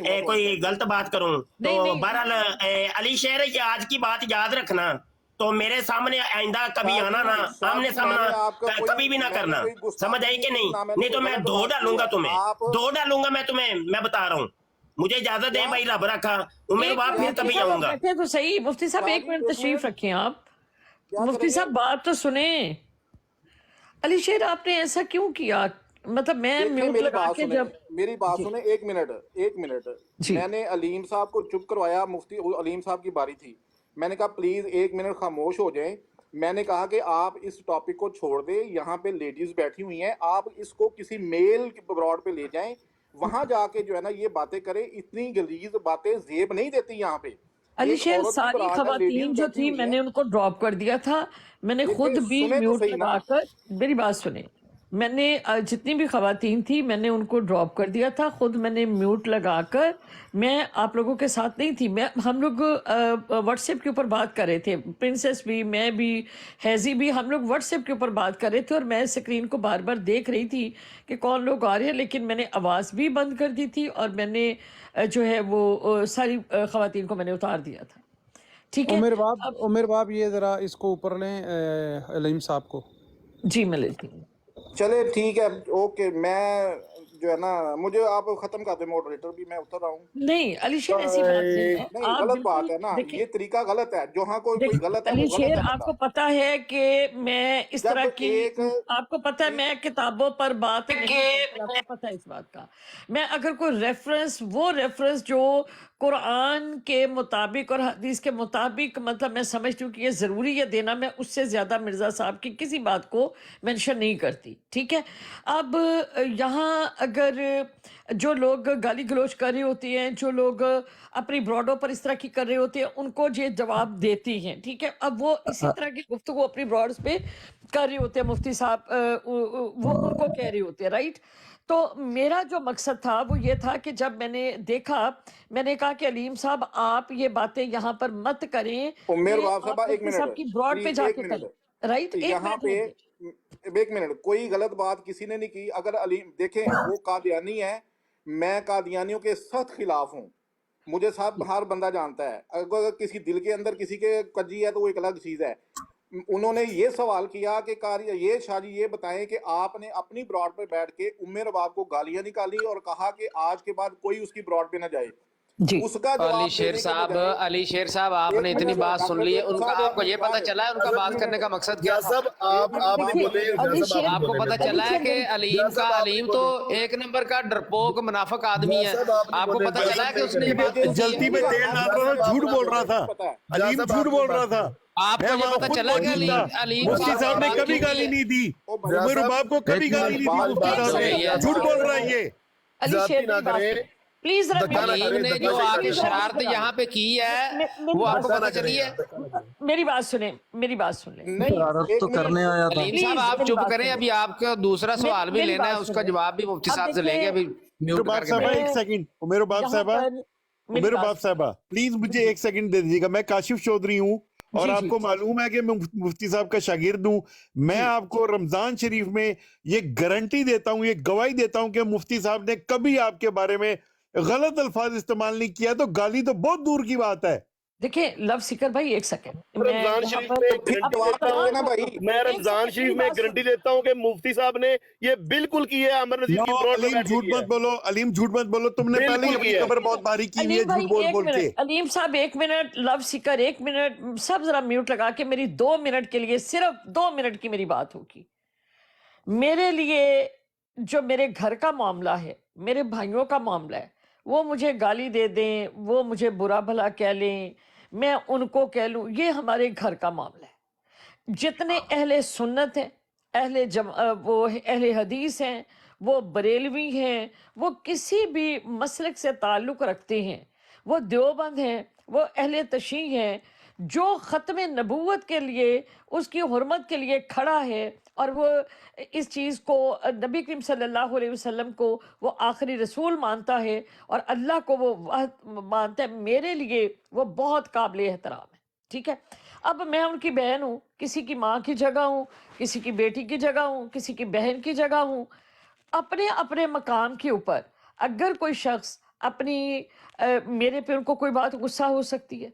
کوئی غلط بات کروں تو بہرحال علی شیر آج کی بات یاد رکھنا، تو میرے سامنے آئندہ کبھی آنا نا، آمنے سامنا کبھی بھی نہ کرنا، سمجھ آئی کہ نہیں تو میں دھو ڈالوں گا تمہیں، دھو ڈالوں گا میں تمہیں، میں بتا رہا ہوں۔ مجھے اجازت دے بھائی، رب رکھا، میرے باپ پھر کبھی آؤں گا۔ تو صحیح مفتی صاحب ایک منٹ تشریف رکھیں، آپ مفتی صاحب بات تو سنیں۔ علی شیر آپ نے ایسا کیوں کیا؟ مطلب میں میوٹ لگا کے جب میری بات سنیں ایک منٹ، میں نے علیم صاحب کو چپ کروایا، مفتی علیم صاحب کی باری تھی، میں نے کہا پلیز ایک منٹ خاموش ہو جائیں، میں نے کہا کہ آپ اس ٹاپک کو چھوڑ دیں، یہاں پہ لیڈیز بیٹھی ہوئی ہیں، آپ اس کو کسی میل براڈ پہ لے جائیں، وہاں جا کے جو ہے نا یہ باتیں کریں، اتنی غلیظ باتیں زیب نہیں دیتی یہاں پہ۔ علی شیر ساری خواتین جو تھی میں نے ان کو ڈراپ کر دیا تھا، میں نے خود بھی میوٹ لگا کر، میری بات سنیں، میں نے جتنی بھی خواتین تھی میں نے ان کو ڈراپ کر دیا تھا، خود میں نے میوٹ لگا کر، میں آپ لوگوں کے ساتھ نہیں تھی، ہم لوگ واٹس ایپ کے اوپر بات کر رہے تھے، پرنسس بھی، میں بھی، ہیزی بھی، ہم لوگ واٹس ایپ کے اوپر بات کر رہے تھے، اور میں اسکرین کو بار بار دیکھ رہی تھی کہ کون لوگ آ رہے ہیں، لیکن میں نے آواز بھی بند کر دی تھی، اور میں نے جو ہے وہ ساری خواتین کو میں نے اتار دیا تھا، ٹھیک ہے۔ عمر باب یہ ذرا اس کو اوپر لیں علیم صاحب کو۔ جی میں لیتی ہوں۔ چلے ٹھیک ہے، اوکے، میں جو ہے نا مجھے آپ ختم کر دیں ماڈریٹر بھی، میں اتر رہا ہوں۔ نہیں علی شیر ایسی بات نہیں ہے، نہیں غلط بات ہے نا، یہ طریقہ غلط ہے، جہاں کوئی غلط ہے وہ علی غلط شیر ہے۔ آپ کو پتا ہے کہ میں اس طرح کی، آپ کو پتا ہے میں کتابوں پر بات نہیں، آپ کو پتا ہے اس بات کا، میں اگر کوئی ریفرنس، وہ ریفرنس جو قرآن کے مطابق اور حدیث کے مطابق مطلب میں سمجھتی ہوں کہ یہ ضروری ہے دینا، میں اس سے زیادہ مرزا صاحب کی کسی بات کو مینشن نہیں کرتی، ٹھیک ہے۔ اب یہاں اگر جو لوگ گالی گلوچ کر رہے ہوتے ہیں، جو لوگ اپنی براڈوں پر اس طرح کی کر رہے ہوتے ہیں، ان کو یہ جواب دیتی ہیں، ٹھیک ہے۔ اب وہ اسی طرح کی گفتگو اپنی براڈز پہ کر رہے ہوتے ہیں، مفتی صاحب وہ ان کو کہہ رہے ہوتے ہیں، رائٹ۔ تو میرا جو مقصد تھا وہ یہ تھا کہ جب میں نے دیکھا، میں نے کہا کہ علیم صاحب آپ یہ باتیں یہاں پر مت کریں، عمر باب صاحب ایک منٹ صاحب کی براڈ پہ جا کے کریں، رائٹ۔ یہاں پہ ایک منٹ، کوئی غلط بات کسی نے نہیں کی، اگر علیم دیکھیں وہ قادیانی ہے، میں قادیانیوں کے سخت خلاف ہوں، مجھے سب ہر بندہ جانتا ہے، اگر کسی دل کے اندر کسی کے کجی ہے تو وہ ایک الگ چیز ہے۔ انہوں نے یہ سوال کیا کہ یہ شاہ جی یہ بتائیں کہ آپ نے اپنی براڈ پہ بیٹھ کے عمر باب کو گالیاں نکالی اور کہا کہ آج کے بعد کوئی اس کی براڈ پہ نہ جائے، اس کا علی شیر صاحب آپ نے اتنی بات سن لی ہے، ان کا آپ کو یہ پتہ چلا ہے ان کا بات کرنے کا مقصد کیا تھا؟ آپ کو پتہ چلا ہے کہ علیم تو ایک نمبر کا ڈرپوک منافق آدمی ہے، آپ کو پتہ چلا ہے کہ اس نے بات جلتی میں تیل ڈال رہا تھا، جھوٹ بول رہا تھا، علیم جھوٹ بول رہا تھا، آپ کو یہ پتہ چلا کہ علیم مفتی صاحب نے کبھی گالی نہیں دی، عمر باب کو کبھی گالی نہیں دی، مفتی صاحب نے جھوٹ بول رہا ہے یہ۔ علی شیر نہ کریں پلیز، علیم نے جو آگے شرارت یہاں پہ کی ہے وہ آپ کو پتہ چلی ہے؟ میری بات سنیں، میری بات سن لیں۔ شرارت تو کرنے آیا تھا۔ علیم صاحب آپ چپ کریں، ابھی آپ کا دوسرا سوال بھی لینا ہے، اس کا جواب بھی مفتی صاحب سے لیں گے، ابھی میوٹ کر کے ایک سیکنڈ، عمر باب صاحبہ پلیز مجھے ایک سیکنڈ دے دیجیے گا، میں کاشف چودھری ہوں اور آپ کو معلوم ہے کہ میں مفتی صاحب کا شاگرد ہوں، میں آپ کو رمضان شریف میں یہ گارنٹی دیتا ہوں، یہ گواہی دیتا ہوں کہ مفتی صاحب نے کبھی آپ کے بارے میں غلط الفاظ استعمال نہیں کیا، تو گالی تو بہت دور کی بات ہے۔ دیکھیں لو سکر بھائی ایک سیکنڈ، رمضان شریف میں گارنٹی دیتا ہوں کہ مفتی صاحب نے یہ بالکل کی ہے، عمر نذیر کی براڈ پہ جھوٹ مت بولو، علیم جھوٹ مت بولو، تم نے پہلے ہی اپنی قبر بہت باری کی ہوئی ہے جھوٹ بول بول کے۔ علیم صاحب ایک منٹ، لو سکر ایک منٹ، سب ذرا میوٹ لگا کے میری 2 منٹ کے لیے، صرف 2 منٹ کی میری بات ہوگی۔ میرے لیے جو میرے گھر کا معاملہ ہے، میرے بھائیوں کا معاملہ ہے، وہ مجھے گالی دے دیں، وہ مجھے برا بھلا کہہ لیں، میں ان کو کہہ لوں، یہ ہمارے گھر کا معاملہ ہے۔ جتنے اہل سنت ہیں، وہ اہل حدیث ہیں، وہ بریلوی ہیں، وہ کسی بھی مسلک سے تعلق رکھتے ہیں، وہ دیوبند ہیں، وہ اہل تشیع ہیں، جو ختم نبوت کے لیے، اس کی حرمت کے لیے کھڑا ہے، اور وہ اس چیز کو نبی کریم صلی اللہ علیہ وسلم کو وہ آخری رسول مانتا ہے اور اللہ کو وہ مانتا ہے، میرے لیے وہ بہت قابل احترام ہے، ٹھیک ہے۔ اب میں ان کی بہن ہوں، کسی کی ماں کی جگہ ہوں، کسی کی بیٹی کی جگہ ہوں، کسی کی بہن کی جگہ ہوں، اپنے اپنے مقام کے اوپر اگر کوئی شخص अपनी मेरे पे उनको कोई बात गुस्सा हो सकती है,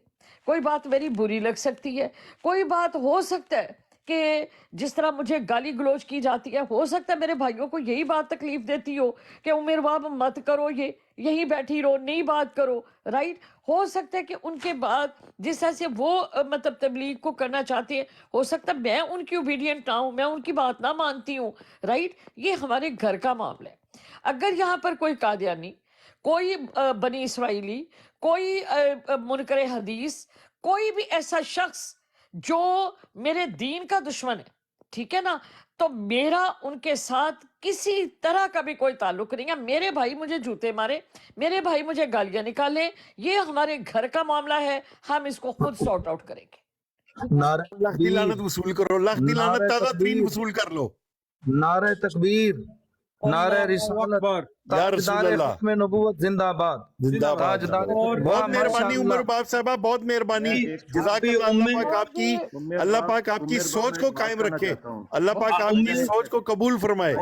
कोई बात मेरी बुरी लग सकती है, कोई बात हो सकता है कि जिस तरह मुझे गाली गलौज की जाती है, हो सकता है मेरे भाइयों को यही बात तकलीफ देती हो कि उमेर बाप मत करो, ये यहीं बैठी रहो, नहीं बात करो, राइट। हो सकता है कि उनके बाद जिस तरह से वो मतलब तबलीग को करना चाहते हैं, हो सकता है मैं उनकी ओबीडियंट ना हूं, मैं उनकी बात ना मानती हूँ, राइट। ये हमारे घर का मामला है। अगर यहाँ पर कोई कादियानी, कोई बनी इसराइली, कोई मुनकर हदीस, कोई भी ऐसा शख्स जो मेरे दीन का दुश्मन है, ठीक है ना, तो मेरा उनके साथ किसी तरह का भी कोई ताल्लुक नहीं है। मेरे भाई मुझे जूते मारे, मेरे भाई मुझे गालियां निकाले, ये हमारे घर का मामला है, हम इसको खुद सॉर्ट आउट करेंगे। लाख दी लानत वसूल करो, लाख दी लानत ताज़ा तरीन वसूल कर लो। नारे तकबीर, नारे रिसालत, ताजदार खत्म नबूवत जिंदाबाद, जिंदाबाद। बहुत मेहरबानी उमर बाप साहबा, बहुत मेहरबानी। जज़ाकल्लाह, अल्लाह पाक आपकी सोच को कायम रखे, अल्लाह पाक आपकी सोच को कबूल फरमाए।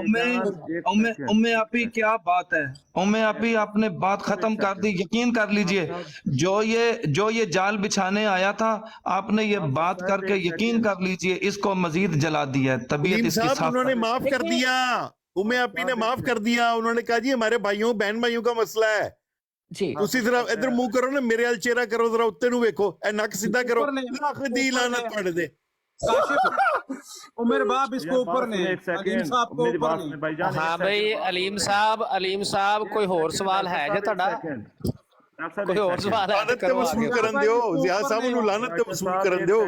उम्मे आपी क्या बात है, उम्मे आपी आपने बात खत्म कर दी। यकीन कर लीजिए, जो ये जाल बिछाने आया था, आपने ये बात करके यकीन कर लीजिए इसको मजीद जला दिया है। तबीयत इसकी साफ, उन्होंने माफ कर दिया, उम्मे आपी ने माफ कर दिया। उन्होंने कहा जी हमारे भाइयों बहन भाइयों का मसला है जी। उसी तरह इधर मुंह करो ना, मेरे वाल चेहरा करो, जरा उत्ते नु देखो, ए नक सीधा करो, लाख दी लानत पड़ दे। उमर बाप इसको ऊपर ने, अलीम साहब को ऊपर ने। हाँ भाई अलीम साहब कोई होर सवाल है जे ਤੁਹਾਡਾ? कोई और सवाल है? लानत ते वसूल करन दियो, जिया साहब नु लानत ते वसूल करन दियो।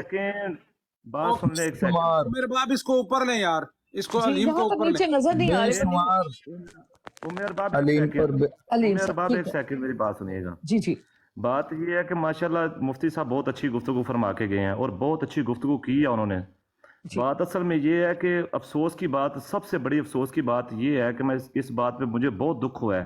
बात सुन ले एक सेकंड। उमर बाप इसको ऊपर ले यार, इसको जी, अलीम को यहाँ पर ऊपर नीचे ले। नजर नहीं आ रहे। उमेर बाप अलीम पर अलीम उमेर साहब, बाप ठीक एक है। सेकंड मेरी बात सुनिएगा। जी जी बात ये है कि माशाल्लाह मुफ्ती साहब बहुत अच्छी गुफ्तगू फरमा के गए हैं और बहुत अच्छी गुफ्तगू की है उन्होंने। बात असल में ये है कि अफसोस की बात, सबसे बड़ी अफसोस की बात ये है कि मैं इस बात पे मुझे बहुत दुख हुआ है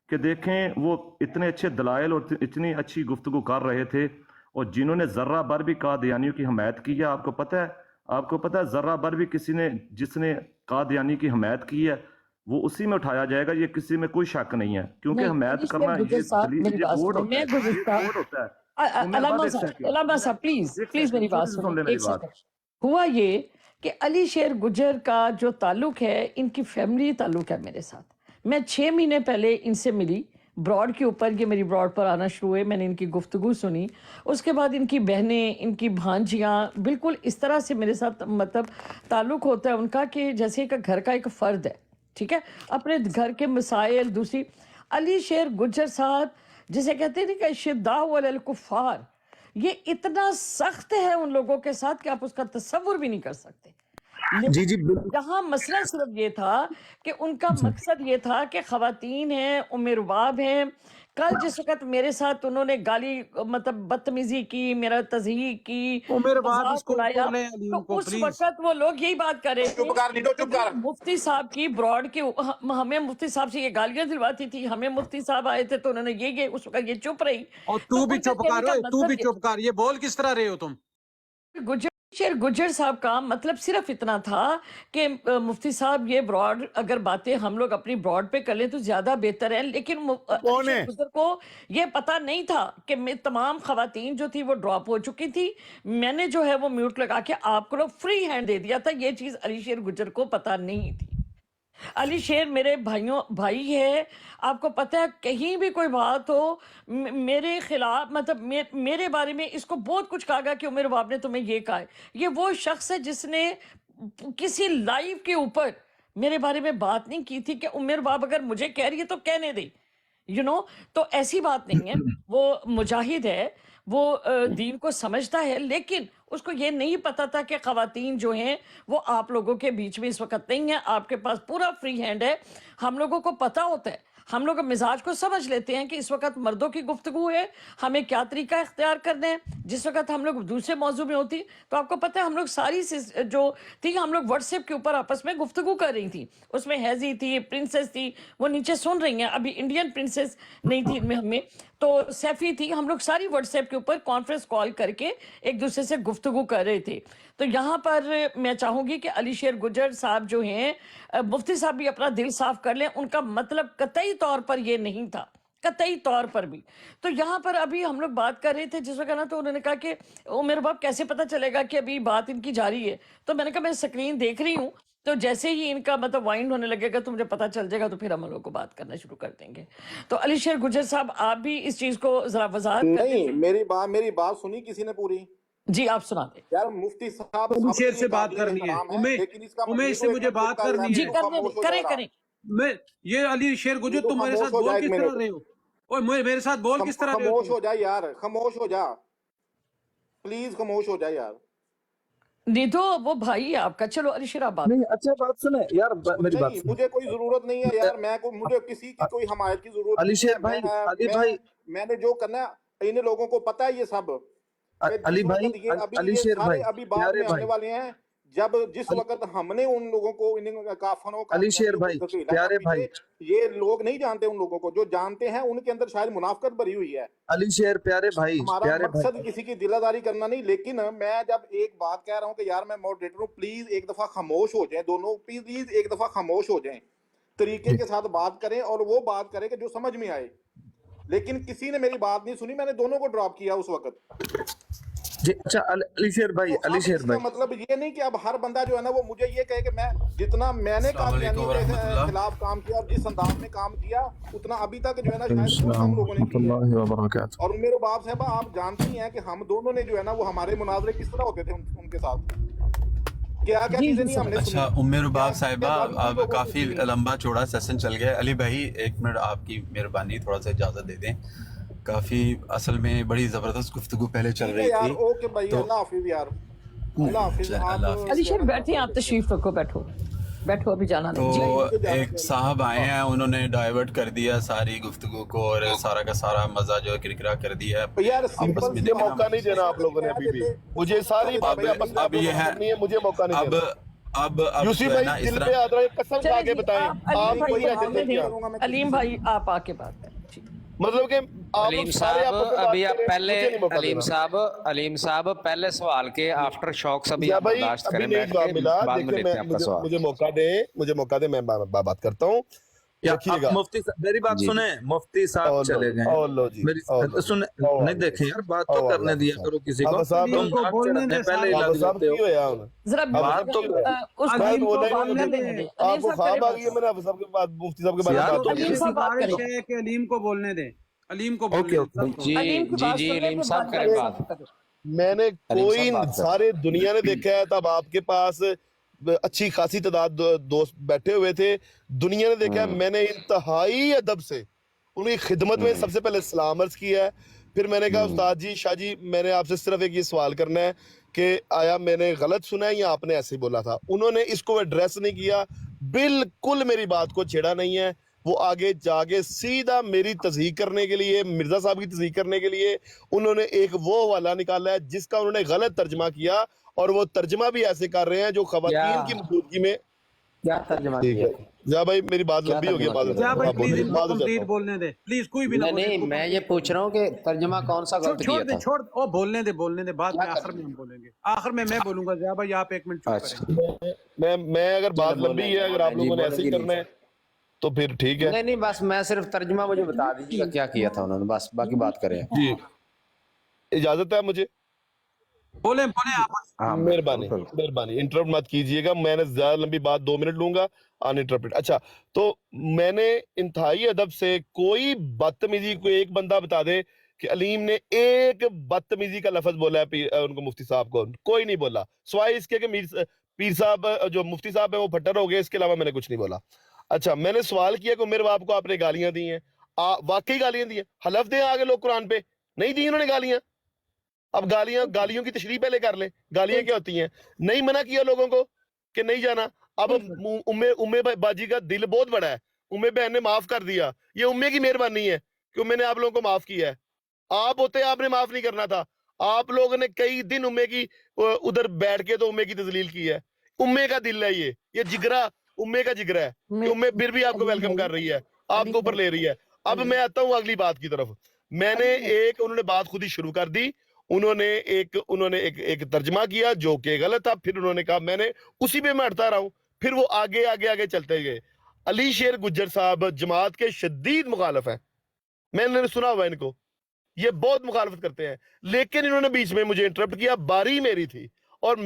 कि देखें वो इतने अच्छे दलाइल और इतनी अच्छी गुफ्तगू कर रहे थे और जिन्होंने जर्रा भर भी कादियानियों की हमायत की है, आपको पता है जर्रा भर भी किसी ने जिसने कादियानी की हमायत की है वो उसी में उठाया जाएगा, ये किसी में कोई शक नहीं है, क्योंकि हमायत करना ये वोट होता है। अलामा साहब प्लीज मेरी बात सुनो एक सेकंड। हुआ ये कि अली शेर गुजर का जो ताल्लुक है, इनकी फैमिली ताल्लुक है मेरे साथ। मैं 6 महीने पहले इनसे मिली ब्रॉड के ऊपर, ये मेरी ब्रॉड पर आना शुरू हुए, मैंने इनकी गुफ्तगू सुनी, उसके बाद इनकी बहनें, इनकी भांजियाँ, बिल्कुल इस तरह से मेरे साथ मतलब ताल्लुक होता है उनका कि जैसे एक घर का एक फ़र्द है, ठीक है, अपने घर के मसाइल। दूसरी अली शेर गुजर साहब जिसे कहते हैं कि शिद्दाउ अलल कुफ़ार, ये इतना सख्त है उन लोगों के साथ कि आप उसका तसव्वुर भी नहीं कर सकते। जी जी यहाँ मसला सिर्फ ये था कि उनका मकसद ये था कि खवातीन हैं, उम्रवाब हैं। कल जिस वक्त मेरे साथ उन्होंने गाली मतलब बदतमीजी की, मेरा तज़हीक की, मजाक उड़ाया, तो उस वक्त वो लोग यही बात कर रहे थे। मुफ्ती साहब की ब्रॉड के हमें मुफ्ती साहब से ये गालियां दिलवाती थी, हमें मुफ्ती साहब आए थे तो उन्होंने ये उस वक्त ये चुप रही। और तू भी चुप कर, तू भी चुप कर, ये बोल किस तरह रहे हो तुम? शेर गुजर साहब का मतलब सिर्फ इतना था कि मुफ्ती साहब ये ब्रॉड अगर बातें हम लोग अपनी ब्रॉड पे कर लें तो ज्यादा बेहतर है, लेकिन शेर गुजर को ये पता नहीं था कि तमाम खवातीन जो थी वो ड्रॉप हो चुकी थी। मैंने जो है वो म्यूट लगा के आपको फ्री हैंड दे दिया था, ये चीज अली शेर गुजर को पता नहीं थी। अली शेर मेरे भाई है, आपको पता है कहीं भी कोई बात हो मेरे खिलाफ मतलब मेरे बारे में इसको बहुत कुछ कहा गया कि उमर बाप ने तुम्हें ये कहा है। ये वो शख्स है जिसने किसी लाइव के ऊपर मेरे बारे में बात नहीं की थी कि उमर बाप अगर मुझे कह रही है तो कहने दे, तो ऐसी बात नहीं है। वो मुजाहिद है, वो दीन को समझता है, लेकिन उसको ये नहीं पता था कि खवातीन जो हैं वो आप लोगों के बीच में इस वक्त नहीं है, आपके पास पूरा फ्री हैंड है। हम लोगों को पता होता है, हम लोग मिजाज को समझ लेते हैं कि इस वक्त मर्दों की गुफ्तगू है, हमें क्या तरीका इख्तियार करना है। जिस वक्त हम लोग दूसरे मौजू में होती तो आपको पता है हम लोग सारी जो थी हम लोग व्हाट्सएप के ऊपर आपस में गुफ्तगू कर रही थी। उसमें हैजी थी, प्रिंसेस थी, वो नीचे सुन रही हैं, अभी इंडियन प्रिंसेस नहीं थी हमें, तो सैफी थी, हम लोग सारी व्हाट्सएप के ऊपर कॉन्फ्रेंस कॉल करके एक दूसरे से गुफ्तगू कर रहे थे। तो यहाँ पर मैं चाहूँगी कि अली शेर गुजर साहब जो हैं, मुफ्ती साहब भी अपना दिल साफ कर लें, उनका मतलब कतई तौर पर ये नहीं था कतई तौर पर भी। तो यहाँ पर अभी हम लोग बात कर रहे थे जिस वक्त ना, तो उन्होंने कहा कि ओ मेरे बाप कैसे पता चलेगा कि अभी बात इनकी जारी है। तो मैंने कहा मैं स्क्रीन देख रही हूँ, तो जैसे ही इनका मतलब वाइंड होने लगेगा तो मुझे पता चल जाएगा, तो फिर हम लोग को बात करना शुरू कर देंगे। तो अली शेर गुज्जर साहब, आप भी इस चीज को जरा वजाहत कर नहीं, दें। मेरी बात सुनी किसी ने पूरी? जी आप सुना दें। यार मुफ्ती साहब अली शेर सबके से बात काबिल करनी है। एहतराम लेकिन इसका उमेश से मुझे बात करनी जी है। करने दें, करें करें। मैं ये अली शेर गुजर, ये तो तुम मेरे खामोश साथ हो बोल जाए एक किस तरह मिनट। रहे हो? ओए मेरे साथ बोल किस तरह रहे हो खामोश तुम? हो जा यार, खामोश हो जा प्लीज, खामोश हो जा यार। नहीं तो वो भाई है आपका। चलो अली शेर आप बात नहीं, अच्छा बात सुने यार, मेरी बात नहीं, सुने। मुझे कोई जरूरत नहीं है यार, मुझे किसी की कोई हमायत की जरूरत अली नहीं शेर है। भाई, अली भाई, मैंने जो करना है इन लोगों को पता है ये सब। अली भाई, अली शेर सारे भाई, अभी बाद प्यारे में आने भाई, वाले हैं, जब जिस वक्त हमने उन लोगों को इन काफनों अली शेर भाई, प्यारे भाई, ये लोग नहीं जानते उन लोगों को, जो जानते हैं उनके अंदर शायद मुनाफकत भरी हुई है। अली शेर प्यारे भाई, हमारा प्यारे मकसद भाई, किसी की दिलादारी करना नहीं, लेकिन मैं जब एक बात कह रहा हूँ कि यार मैं मॉडरेटर हूँ, प्लीज एक दफा खामोश हो जाएं दोनों, प्लीज एक दफा खामोश हो जाएं, तरीके के साथ बात करें और वो बात करें कि जो समझ में आए। लेकिन किसी ने मेरी बात नहीं सुनी, मैंने दोनों को ड्रॉप किया उस वक्त। जी अच्छा अली शेर भाई, तो अली शेर इसका भाई, मतलब ये नहीं कि अब हर बंदा जो है ना वो मुझे ये कहे कि मैं जितना मैंने कादियानी के खिलाफ काम किया और जिस अंदाज में काम किया उतना अभी तक जो है ना शायद बहुत कम लोगों ने किया है। और मेरे बाप साहब आप जानती हैं कि हम दोनों ने जो है ना वो हमारे मुनाजरे किस तरह होते थे उनके साथ, क्या क्या चीजें नहीं हमने अच्छा उम्मे रुबाब साहिबा, अब काफी लंबा चौड़ा सेशन चल गया। अली भाई एक मिनट आपकी मेहरबानी, थोड़ा सा इजाजत दे दें। काफी असल में बड़ी जबरदस्त गुफ्तगू पहले चल रही थी। ओके भाई, अल्लाह हाफिज यार, अल्लाह हाफिज। अली शेर बैठे, आप तशरीफ रखो, बैठो बैठो, अभी जाना तो नहीं। एक साहब आए हैं, उन्होंने डाइवर्ट कर दिया सारी गुफ्तगू को और सारा का सारा मजा जो है किरकिरा कर दिया है। यार आपस में मुझे मौका नहीं देना आप लोगों ने अभी भी, मुझे सारी बातें अब ये है, मुझे मौका नहीं देना। अब यूसी जो है ना भाई इस दिल पे तरह आ रहा है, कसम खा के बताएं आप कोई एजेंडा किया? अलीम भाई आप आके बात करें। मतलब कि अलीम साहब अभी आप पहले, अलीम साहब पहले सवाल के आफ्टर शॉक्स अभी बर्दाश्त करें, बैठ के बाद में लेते हैं आपका सवाल। मुझे मौका दे, मैं बात करता हूँ। मुफ्ती मेरी बात सुने, मुफ्ती साहब चले गए, मेरी सुने नहीं, देखे यार बात तो करने दिया करो किसी को, तुम बोलने दे पहले ही लग जाते हो। जरा बात तो आपको ख्वाब आ गई है, मैंने अब सबके बाद मुफ्ती साहब के बारे में बात करी कि अलीम को बोलने दे, अलीम को बोलने दे। जी जी जी अलीम साहब करें बात। मैंने कोई सारे दुनिया ने देखा है, तब आपके पास अच्छी खासी तादाद दोस्त बैठे हुए थे, दुनिया ने देखा है। मैंने इंतहाई अदब से उनकी खिदमत में सबसे पहले सलाम अर्ज किया है, फिर मैंने कहा उस्ताद जी, शाह जी, मैंने आपसे सिर्फ एक ये सवाल करना है कि आया मैंने गलत सुना है या आपने ऐसे ही बोला था। उन्होंने इसको एड्रेस नहीं किया, बिल्कुल मेरी बात को छेड़ा नहीं है। वो आगे जाके सीधा मेरी तस्दीक करने के लिए, मिर्जा साहब की तस्दीक करने के लिए उन्होंने एक वो हवाला निकाला है जिसका उन्होंने गलत तर्जमा किया, और वो तर्जमा भी ऐसे कर रहे हैं जो खवातीन की मौजूदगी में। क्या तर्जमा किया? जा भाई मेरी बात लंबी हो गई, कंप्लीट बोलने दे प्लीज, कोई भी ना। नहीं मैं ये पूछ रहा हूँ कि तर्जमा कौन सा गलत किया था? छोड़ ओ बोलने दे, बाद में आखिर में हम बोलेंगे, आखिर में मैं बोलूंगा। जा भाई आप एक मिनट चुप करें। मैं अगर बात लंबी है, अगर आप लोगों ने ऐसे ही करना है तो फिर ठीक है। नहीं बस मैं सिर्फ तर्जमा मुझे बता दीजिएगा क्या किया था उन्होंने, बस बाकी बात करें। जी इजाजत है मुझे? बोले आप। मेहरबानी इंटरप्ट मत कीजिएगा, मैंने ज्यादा लंबी बात 2 मिनट लूंगा अनइंटरप्टेड। अच्छा, तो मैंने इंतहाई अदब से, कोई बदतमीजी, कोई एक बंदा बता दे कि अलीम ने एक बदतमीजी का लफ्ज बोला है उनको, मुफ्ती साहब को? कोई नहीं बोला, सिवाय इसके कि पीर साहब जो मुफ्ती साहब है वो फट्टर हो गए, इसके अलावा मैंने कुछ नहीं बोला। अच्छा, मैंने सवाल किया कि मेरे बाप को आपने गालियां दी हैं, वाकई गालियां दी हैं? हलफ दें आगे लोग कुरान पे, नहीं दी इन्होंने गालियां। अब गालियों की तशरीह पहले कर ले, गालियां क्या होती हैं? नहीं मना किया लोगों को कि नहीं जाना। अब उम्मे बाजी का दिल बहुत बड़ा है, उम्मे बहन ने माफ कर दिया, ये उम्मे की मेहरबानी है कि उम्मे ने आप लोगों को माफ किया है। आप होते आपने माफ नहीं करना था, आप लोगों ने कई दिन उम्मे की उधर बैठ के तो उम्मे की तजलील की है। उम्मे का दिल है ये जिगरा, उम्मे का जिगरा है कि उम्मे फिर भी आपको वेलकम कर रही है, आपको ऊपर ले रही है। अब मैं आता हूँ अगली बात की तरफ। मैंने उन्होंने बात खुद ही शुरू कर दी, उन्होंने एक तर्जमा किया जो कि गलत था, फिर उन्होंने कहा, मैंने उसी पे मैं अड़ता रहा हूं, फिर वो आगे चलते गए। अली शेर गुज्जर साहब जमात के शदीद मुखालिफ हैं, میں نے سنا ہوا ان کو، یہ بہت مخالفت کرتے ہیں، لیکن انہوں نے بیچ میں مجھے انٹرپٹ کیا، باری میری تھی، اور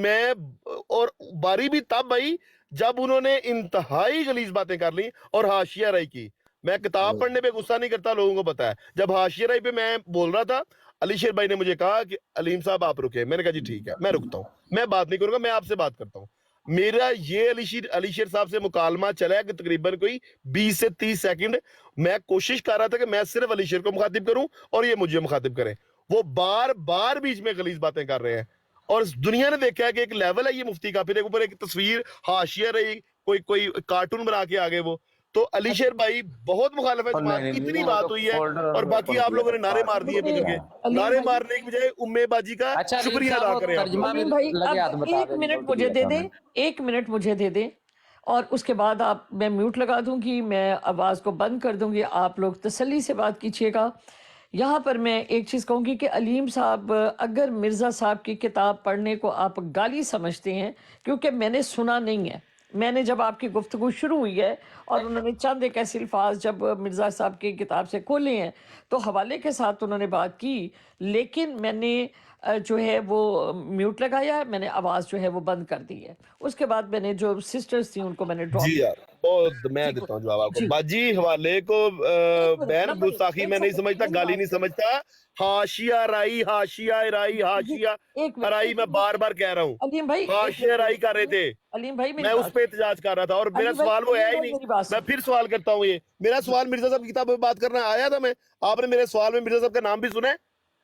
باری بھی تب آئی جب انہوں نے انتہائی غلیظ باتیں کر لی اور حاشیہ رائی کی۔ میں کتاب پڑھنے پہ غصہ نہیں کرتا، لوگوں کو پتا ہے۔ جب حاشیہ رائی پہ میں بول رہا تھا، علی شیر بھائی نے مجھے کہا کہ علیم صاحب آپ رکے، میں نے کہا جی ٹھیک ہے میں رکتا ہوں، میں بات نہیں کروں گا، میں آپ سے بات کرتا ہوں۔ میرا یہ علی شیر صاحب سے مکالمہ چلا ہے کہ تقریباً کوئی 20 سے 30 سیکنڈ میں کوشش کر رہا تھا کہ میں صرف علی شیر کو مخاطب کروں اور یہ مجھے مخاطب کریں۔ وہ بار بار بیچ میں غلیظ باتیں کر رہے ہیں، اور دنیا نے دیکھا ہے کہ ایک لیول ہے یہ مفتی کا، پھر ایک اوپر ایک تصویر حاشیہ رہی، کوئی کارٹون بنا کے آگے وہ تو علی شیر بھائی بہت مخالف ہے جماعت، اتنی بات ہوئی ہے، اور باقی آپ لوگوں نے نعرے مار دیے پہ کے نعرے مارنے کی بجائے امے باجی کا شکریہ ادا کریں آپ لوگ۔ علیم بھائی اب 1 منٹ مجھے دے دیں، 1 منٹ مجھے دے دیں، اور اس کے بعد میں میوٹ لگا دوں گی، میں آواز کو بند کر دوں گی، آپ لوگ تسلی سے بات کیجئے گا۔ یہاں پر میں ایک چیز کہوں گی کہ علیم صاحب، اگر مرزا صاحب کی کتاب پڑھنے کو آپ گالی سمجھتے ہیں، کیونکہ میں نے سنا نہیں ہے، میں نے جب آپ کی گفتگو شروع ہوئی ہے اور انہوں نے چند ایک ایسے الفاظ جب مرزا صاحب کی کتاب سے کھولے ہیں تو حوالے کے ساتھ انہوں نے بات کی، لیکن میں نے جو ہے وہ میوٹ لگایا ہے، میں نے آواز جو ہے وہ بند کر دی ہے۔ اس کے بعد میں نے جو سسٹرز تھیں ان کو میں نے ڈراپ جی یار بہت میں دیتا ہوں جواب آپ کو۔ باجی حوالے کو بہن گستاخی میں نہیں سمجھتا، گالی نہیں سمجھتا، حاشیہ رائی میں بار بار کہہ رہا ہوں، علیم بھائی حاشیہ رائی کر رہے تھے، علیم بھائی میں اس پہ احتجاج کر رہا تھا، اور میرا سوال وہ ہے ہی نہیں، میں پھر سوال کرتا ہوں، یہ میرا سوال مرزا صاحب کی کتاب میں بات کرنا آیا تھا، آپ نے میرے سوال میں مرزا صاحب کا نام بھی سنا ہے،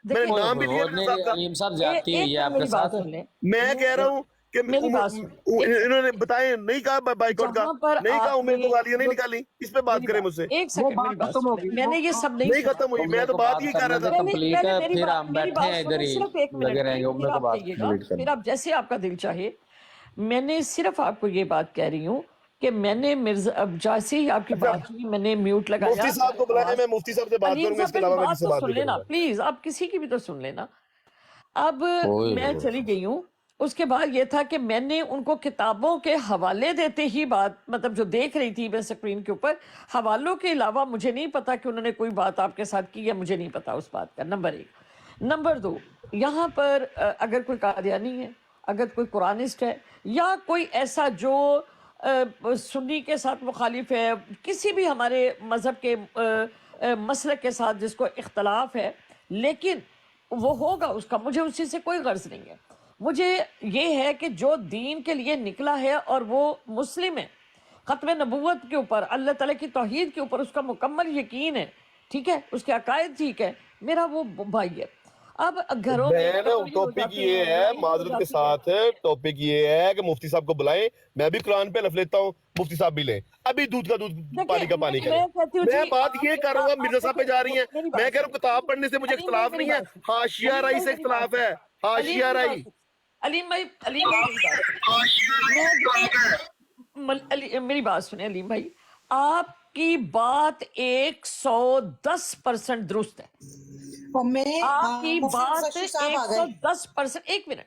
میں نے نام بھی لیا مرزا صاحب کا۔ علیم صاحب زیادتی ہوئی ہے آپ کے ساتھ۔ میں کہہ رہا ہوں کہ انہوں نے بتائیں نہیں کہا بائیکاٹ کا، نہیں کہا امید کو گالیاں نہیں نکالی، اس پہ بات کریں مجھ سے۔ ایک سیکنڈ میری بات سنیں، میں نے یہ سب نہیں ختم ہوئی، میں تو بات یہ کر رہا تھا۔ کمپلیٹ ہے، پھر ہم بیٹھے ہیں ادھر ہی صرف 1 لگے رہیں گے، منٹ امید کو بات کمپلیٹ پھر آپ جیسے آپ کا دل چاہے۔ میں نے صرف آپ کو یہ بات کہہ رہی ہوں کہ میں نے مرزا، اب جیسے ہی آپ کی بات ہوئی میں نے میوٹ لگایا۔ مفتی صاحب کو بلائیں، میں مفتی صاحب سے بات کروں گا، اس کے علاوہ میں کسی سے بات نہیں کروں گا۔ پلیز آپ کسی کی بھی تو سن لینا۔ اب میں چلی گئی ہوں، اس کے بعد یہ تھا کہ میں نے ان کو کتابوں کے حوالے دیتے ہی بات، مطلب جو دیکھ رہی تھی میں سکرین کے اوپر، حوالوں کے علاوہ مجھے نہیں پتا کہ انہوں نے کوئی بات آپ کے ساتھ کی ہے، مجھے نہیں پتا اس بات کا، نمبر 1۔ نمبر 2، یہاں پر اگر کوئی قادیانی ہے، اگر کوئی قرآنسٹ ہے، یا کوئی ایسا جو سنی کے ساتھ مخالف ہے، کسی بھی ہمارے مذہب کے مسلک کے ساتھ جس کو اختلاف ہے، لیکن وہ ہوگا اس کا، مجھے اسی سے کوئی غرض نہیں ہے۔ مجھے یہ ہے کہ جو دین کے لیے نکلا ہے اور وہ مسلم ہے، ختم نبوت کے اوپر، اللہ تعالیٰ کی توحید کے اوپر اس کا مکمل یقین ہے، ٹھیک ہے، اس کے عقائد ٹھیک ہے، میرا وہ بھائی ہے۔ اب گھروں میں ٹاپک یہ ہے، معذرت کے ساتھ ٹاپک یہ ہے کہ مفتی صاحب کو بلائیں، میں بھی قرآن پہ لکھ لیتا ہوں، مفتی صاحب بھی لیں، ابھی دودھ کا دودھ پانی کا پانی کریں۔ میں بات یہ کر رہا ہوں، مرزا صاحب پہ جا رہی ہیں، میں کہہ رہا ہوں کتاب پڑھنے سے مجھے اختلاف نہیں ہے، حاشیہ رائی سے اختلاف ہے، حاشیہ رائی۔ علیم بھائی میری بات سنیں، علیم بھائی آپ کی بات 110% درست ہے، آپ کی بات 110%، 1 منٹ،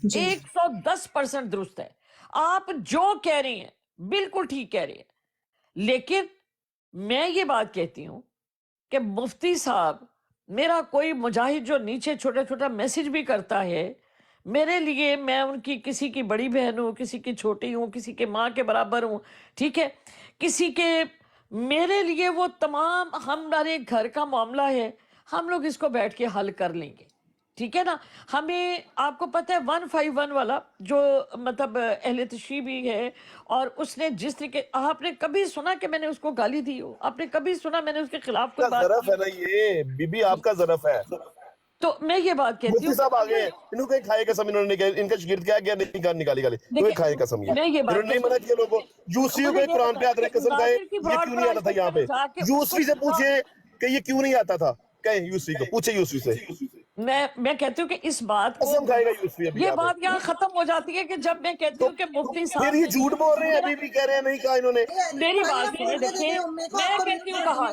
110% درست ہے، آپ جو کہہ رہی ہیں بالکل ٹھیک کہہ رہی ہیں، لیکن میں یہ بات کہتی ہوں کہ مفتی صاحب، میرا کوئی مجاہد جو نیچے چھوٹا چھوٹا میسج بھی کرتا ہے، میرے لیے میں ان کی کسی کی بڑی بہن ہوں، کسی کی چھوٹی ہوں، کسی کے ماں کے برابر ہوں، ٹھیک ہے، کسی کے، میرے لیے وہ تمام ہمارے گھر کا معاملہ ہے، ہم لوگ اس کو بیٹھ کے حل کر لیں گے، ٹھیک ہے نا۔ ہمیں آپ کو پتہ ہے 151 والا جو مطلب اہل تشیع بھی ہے، اور اس نے جس طریقے، آپ نے کبھی سنا کہ میں نے اس کو گالی دی ہو؟ آپ نے کبھی سنا میں نے اس کے خلاف کوئی بات ظرف ہے نا، یہ بی بی آپ کا ظرف ہے۔ تو میں یہ بات کہتی مفتی ہوں، صاحب آگے ہیں، انہوں نے کھائے قسم، انہوں نے ان کا شگرد کیا گیا نہیں کہا، نکالی گالی، انہوں نے کھائے قسم، یہ انہوں نے نہیں منع کیا لوگوں کو، یوسفی کو قرآن پہ آدھر قسم کہے، یہ کیوں نہیں آتا تھا یہاں پہ، یوسفی سے پوچھیں کہ یہ کیوں نہیں آتا تھا، کہیں یوسفی کو پوچھیں، یوسفی سے۔ میں کہتی ہوں کہ اس بات کو، قسم کھائے گا یوسفی ابھی، یہ بات یہاں ختم ہو جاتی ہے کہ جب میں کہتی ہوں کہ مفتی صاحب، پھر یہ جھوٹ بول رہے ہیں، ابھی بھی کہہ رہے ہیں نہیں کہا انہوں نے۔ میری بات سنیں، دیکھیں میں کہتی ہوں کہا،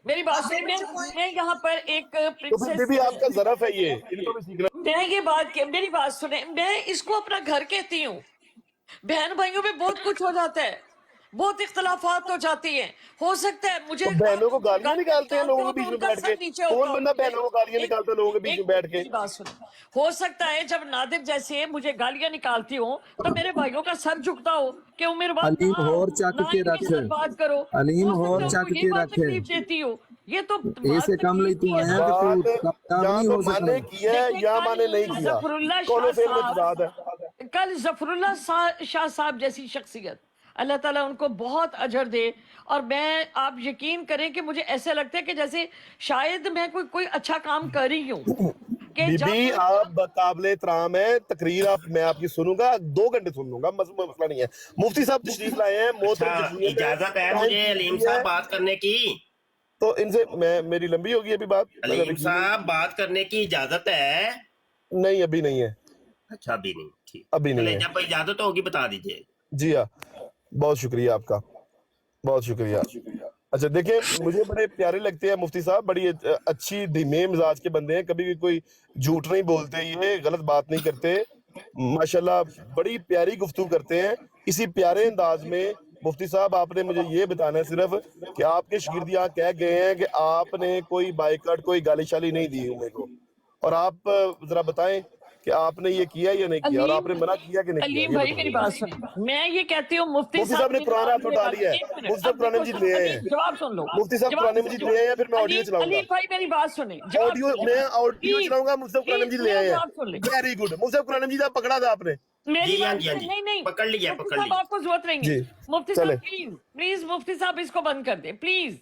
میری بات سنیں، میں یہاں پر ایک پرنسس، بھی آپ کا ظرف ہے یہ، ان کو بھی سیکھنا۔ میں یہ بات کہ میری بات سنیں، میں اس کو اپنا گھر کہتی ہوں، بہن بھائیوں میں بہت کچھ ہو جاتا ہے، बहुत इख्तलाफात हो जाती हैं, हो सकता है मुझे बहनों को गालियां निकालते हैं लोगों के बीच में उनका बैठ सर के, नीचे कौन होता बंदा होता है। बहनों को गालियां निकालता है लोगों के बीच में बैठ के? मेरी बात सुनो, हो सकता है जब नादिर जैसे मुझे गालियां निकालती हो तो मेरे भाइयों का सर झुकता हो कि उम्र बात अलीम होर चक के के साथ रख, बात करो, अलीम हो सकता होर है चक उनको ये के बात रख। तकलीफ देती हो, ये तो ऐसे काम ਲਈ तू आया कि बात तू कब या नहीं तो हो माने सकता। किया है देखिए, या कल माने नहीं किया, जफरुल्लाह कौन फेल में शाह तजाद है। कल जफरुल्लाह शाह साहब जैसी शख्सियत, अल्लाह ताला उनको बहुत अजर दे, और मैं, आप यकीन करें कि मुझे ऐसे लगता है कि जैसे शायद मैं कोई अच्छा काम कर रही हूँ कि बीबी आप काबिले एहतराम है, तकरीर आप मैं आपकी सुनूंगा, 2 घंटे सुन लूंगा, मसला नहीं है। मुफ्ती साहब तशरीफ लाए हैं, मोहतरम जशनीत है, इजाजत है मुझे अलीम साहब बात करने की? तो इनसे मेरी लंबी होगी अभी बात। अलीम साहब बात करने की इजाजत है? नहीं अभी नहीं है। अच्छा अभी नहीं, ठीक, अभी नहीं है। जब इजाजत होगी बता दीजिए। जी हाँ, बहुत शुक्रिया आपका, बहुत शुक्रिया। अच्छा देखिए, मुझे बड़े प्यारे लगते हैं मुफ्ती साहब, बड़ी अच्छी धीमे मिजाज के बंदे हैं, कभी भी कोई झूठ नहीं बोलते, ये गलत बात नहीं करते, माशाल्लाह बड़ी प्यारी गुफ्तगू करते हैं। इसी प्यारे अंदाज में मुफ्ती साहब आपने मुझे ये बताना है सिर्फ कि आपके शागिर्द यहाँ कह गए हैं कि आपने कोई बाइकआउट, कोई गाली शाली नहीं दी मेरे को, और आप जरा बताएं कि आपने ये किया या नहीं किया, और आपने मना किया कि नहीं किया? अलीम भाई मेरी बात सुन, मैं ये कहती हूँ मुफ्ती साहब ने कुरान हाथ उठा लिया है, मुफ्ती साहब कुरान मजीद ले आए हैं, जवाब सुन लो, मुफ्ती साहब कुरान मजीद ले आए हैं, फिर मैं ऑडियो चलाऊंगा। अलीम भाई मेरी बात सुने, ऑडियो मैं ऑडियो चलाऊंगा, मुफ्ती साहब कुरान मजीद ले आए हैं, वेरी गुड। मुफ्ती साहब कुरान मजीद पकड़ा था आपने? मेरी जी हाँ बात जी, हाँ जी, नहीं नहीं पकड़ लिया, मुफ्ती पकड़ साहब लिया। आपको जरूरत नहीं है, जी, मुफ्ती चले। साहब प्लीज प्लीज मुफ्ती साहब इसको बंद कर दे प्लीज।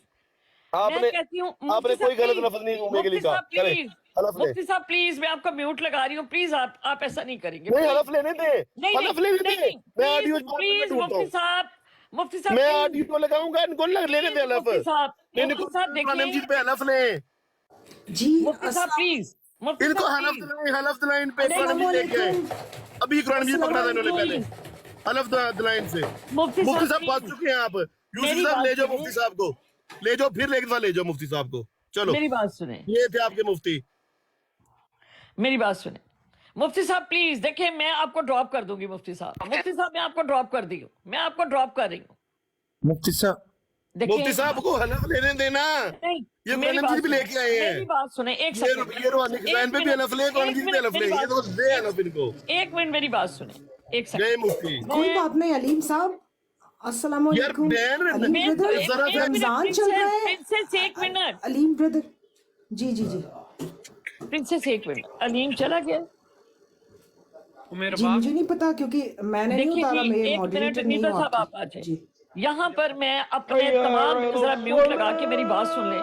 आपने मैं कहती हूँ आपने कोई गलत लफ्ज नहीं बोलने के लिए कहा, चले हलफ ले। मुफ्ती साहब प्लीज, मैं आपका म्यूट लगा रही हूँ, प्लीज आप ऐसा नहीं करेंगे। नहीं हलफ लेने दे, हलफ लेने दे, मैं ऑडियो प्लीज मुफ्ती साहब, मुफ्ती साहब मैं ऑडियो लगाऊंगा, इनको लेने दे हलफ। मुफ्ती साहब, नहीं मुफ्ती साहब कुरान मजीद देखिए, पे हलफ ले, जी मुफ्ती साहब प्लीज, मुफ्ती इनको साहब हलफ please। दिलाएं, हलफ दिलाएं इन पे, कुरान मजीद लेके आए, अभी कुरान मजीद पकड़ा था इन्होंने पहले, हलफ दिलाएं इनसे। मुफ्ती मुफ्ती साहब please। पहुंच चुके हैं आप, मेरी यूसुफ साहब बात ले जाओ सुनिए। मुफ्ती साहब को, ले जाओ, फिर ले जाओ मुफ्ती साहब को, चलो। मेरी बात सुने, ये थे आपके मुफ्ती। मेरी बात सुने मुफ्ती साहब प्लीज, देखिए मैं आपको ड्रॉप कर दूंगी मुफ्ती साहब, मुफ्ती साहब मैं आपको ड्रॉप कर दी हूँ, मैं आपको ड्रॉप कर रही हूँ। मुफ्ती साहब, मुफ्ती साहब को हलफ लेने देना, नहीं, ये मेरी कुरान बात मजीद भी सुने, लेके आए हैं। मेरी बात सुने, एक ये सेकंड, रूहानी खजान पे भी हलफ ले, कुरान मजीद पे हलफ ले, ये तो दे हलफ इनको। एक मिनट मेरी बात सुने, एक जय सेकंड। मुफ्ती। कोई बात नहीं अलीम साहब, अस्सलाम यार वालेकुम। बहन, अलीम मैं तो ब्रदर, जरा सा- रमजान चल रहा है। प्रिंसेस एक मिनट, अलीम ब्रदर, जी जी जी प्रिंसेस एक मिनट, अलीम चला गया? जी, मुझे नहीं पता क्योंकि मैंने नहीं देखिए उतारा, जी, मेरे एक मॉडरेटर मिनट नहीं नीता हुआ साहब था। आप आ जाए, जी यहाँ पर मैं अपने तमाम, जरा म्यूट लगा के मेरी बात सुन लें।